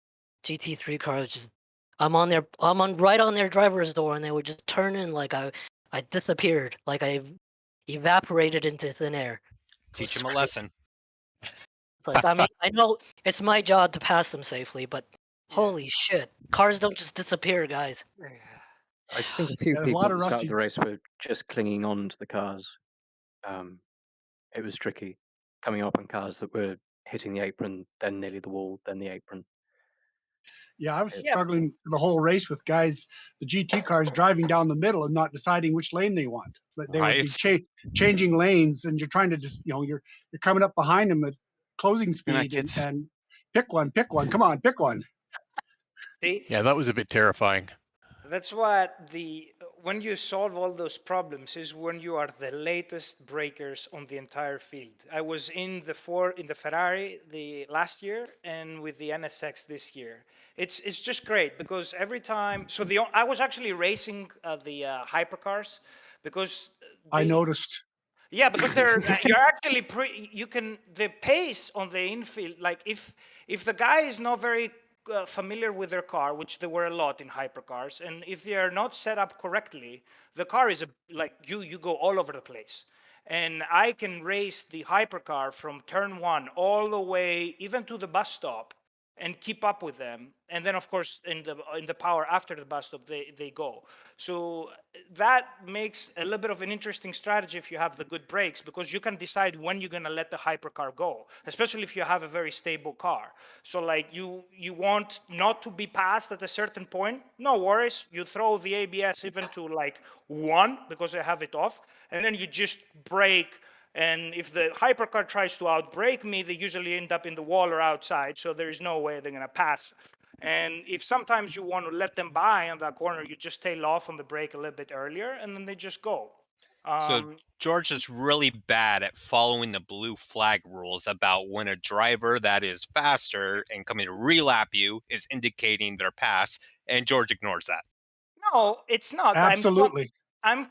GT3 cars just. I'm right on their driver's door, and they would just turn in like I disappeared, like I evaporated into thin air. Teach him a lesson. Like, I mean, I know it's my job to pass them safely, but holy shit, cars don't just disappear, guys. I think a few Yeah, there's a people lot at of the start rusty- of the race were just clinging on to the cars. It was tricky coming up on cars that were hitting the apron, then nearly the wall, then the apron. Yeah, I was struggling the whole race with guys, the GT cars driving down the middle and not deciding which lane they want. But they would be changing lanes, and you're trying to just, you're coming up behind them at closing speed and pick one. Come on, pick one. See? Yeah, that was a bit terrifying. That's what when you solve all those problems is when you are the latest breakers on the entire field. I was in the Ferrari the last year and with the NSX this year. It's just great because every time. So I was actually racing the Hypercars because I noticed. Yeah, because you're actually the pace on the infield, like if the guy is not very familiar with their car, which there were a lot in hypercars, and if they are not set up correctly, the car is like you go all over the place. And I can race the hypercar from turn 1 all the way even to the bus stop and keep up with them. And then of course in the power after the bus stop they go. So that makes a little bit of an interesting strategy if you have the good brakes, because you can decide when you're going to let the hypercar go, especially if you have a very stable car. So like you want not to be passed at a certain point, no worries, you throw the ABS even to like 1 because I have it off, and then you just brake. And if the hypercar tries to outbrake me, they usually end up in the wall or outside, so there is no way they're going to pass. And if sometimes you want to let them by on that corner, you just tail off on the brake a little bit earlier, and then they just go. So George is really bad at following the blue flag rules about when a driver that is faster and coming to relap you is indicating their pass, and George ignores that. No, it's not. Absolutely. I'm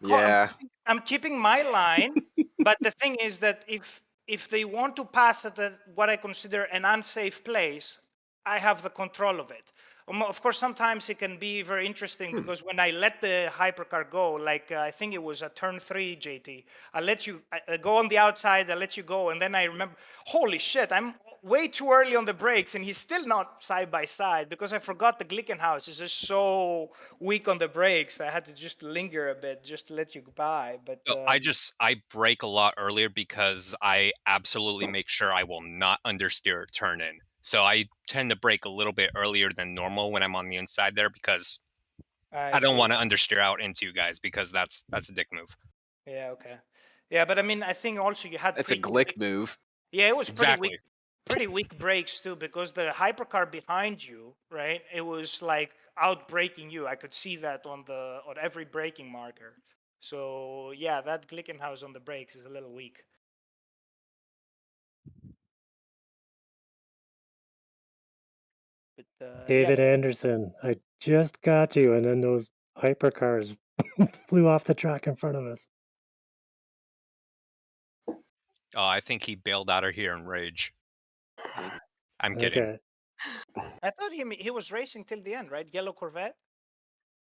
keeping my line, but the thing is that if they want to pass at what I consider an unsafe place, I have the control of it. Of course, sometimes it can be very interesting because when I let the hypercar go, like I think it was at turn 3, JT, I let you go on the outside, I let you go, and then I remember, holy shit, I'm way too early on the brakes, and he's still not side by side because I forgot the Glickenhaus is just so weak on the brakes. I had to just linger a bit just to let you by. But I brake a lot earlier because I absolutely make sure I will not understeer a turn in. So I tend to brake a little bit earlier than normal when I'm on the inside there because I don't want to understeer out into you guys because that's a dick move. Yeah, okay. Yeah, but I mean, I think also you had That's a glick move. Yeah, it was exactly. pretty weak brakes too, because the hypercar behind you, right? It was like out braking you. I could see that on every braking marker. So yeah, that Glickenhaus on the brakes is a little weak. But, David Anderson, I just got you, and then those hypercars flew off the track in front of us. I think he bailed out of here in rage. I'm kidding. Okay. I thought he was racing till the end, right? Yellow Corvette.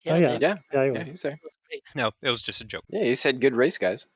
Yeah, he was. Yeah, he's there. No, it was just a joke. Yeah, he said good race, guys.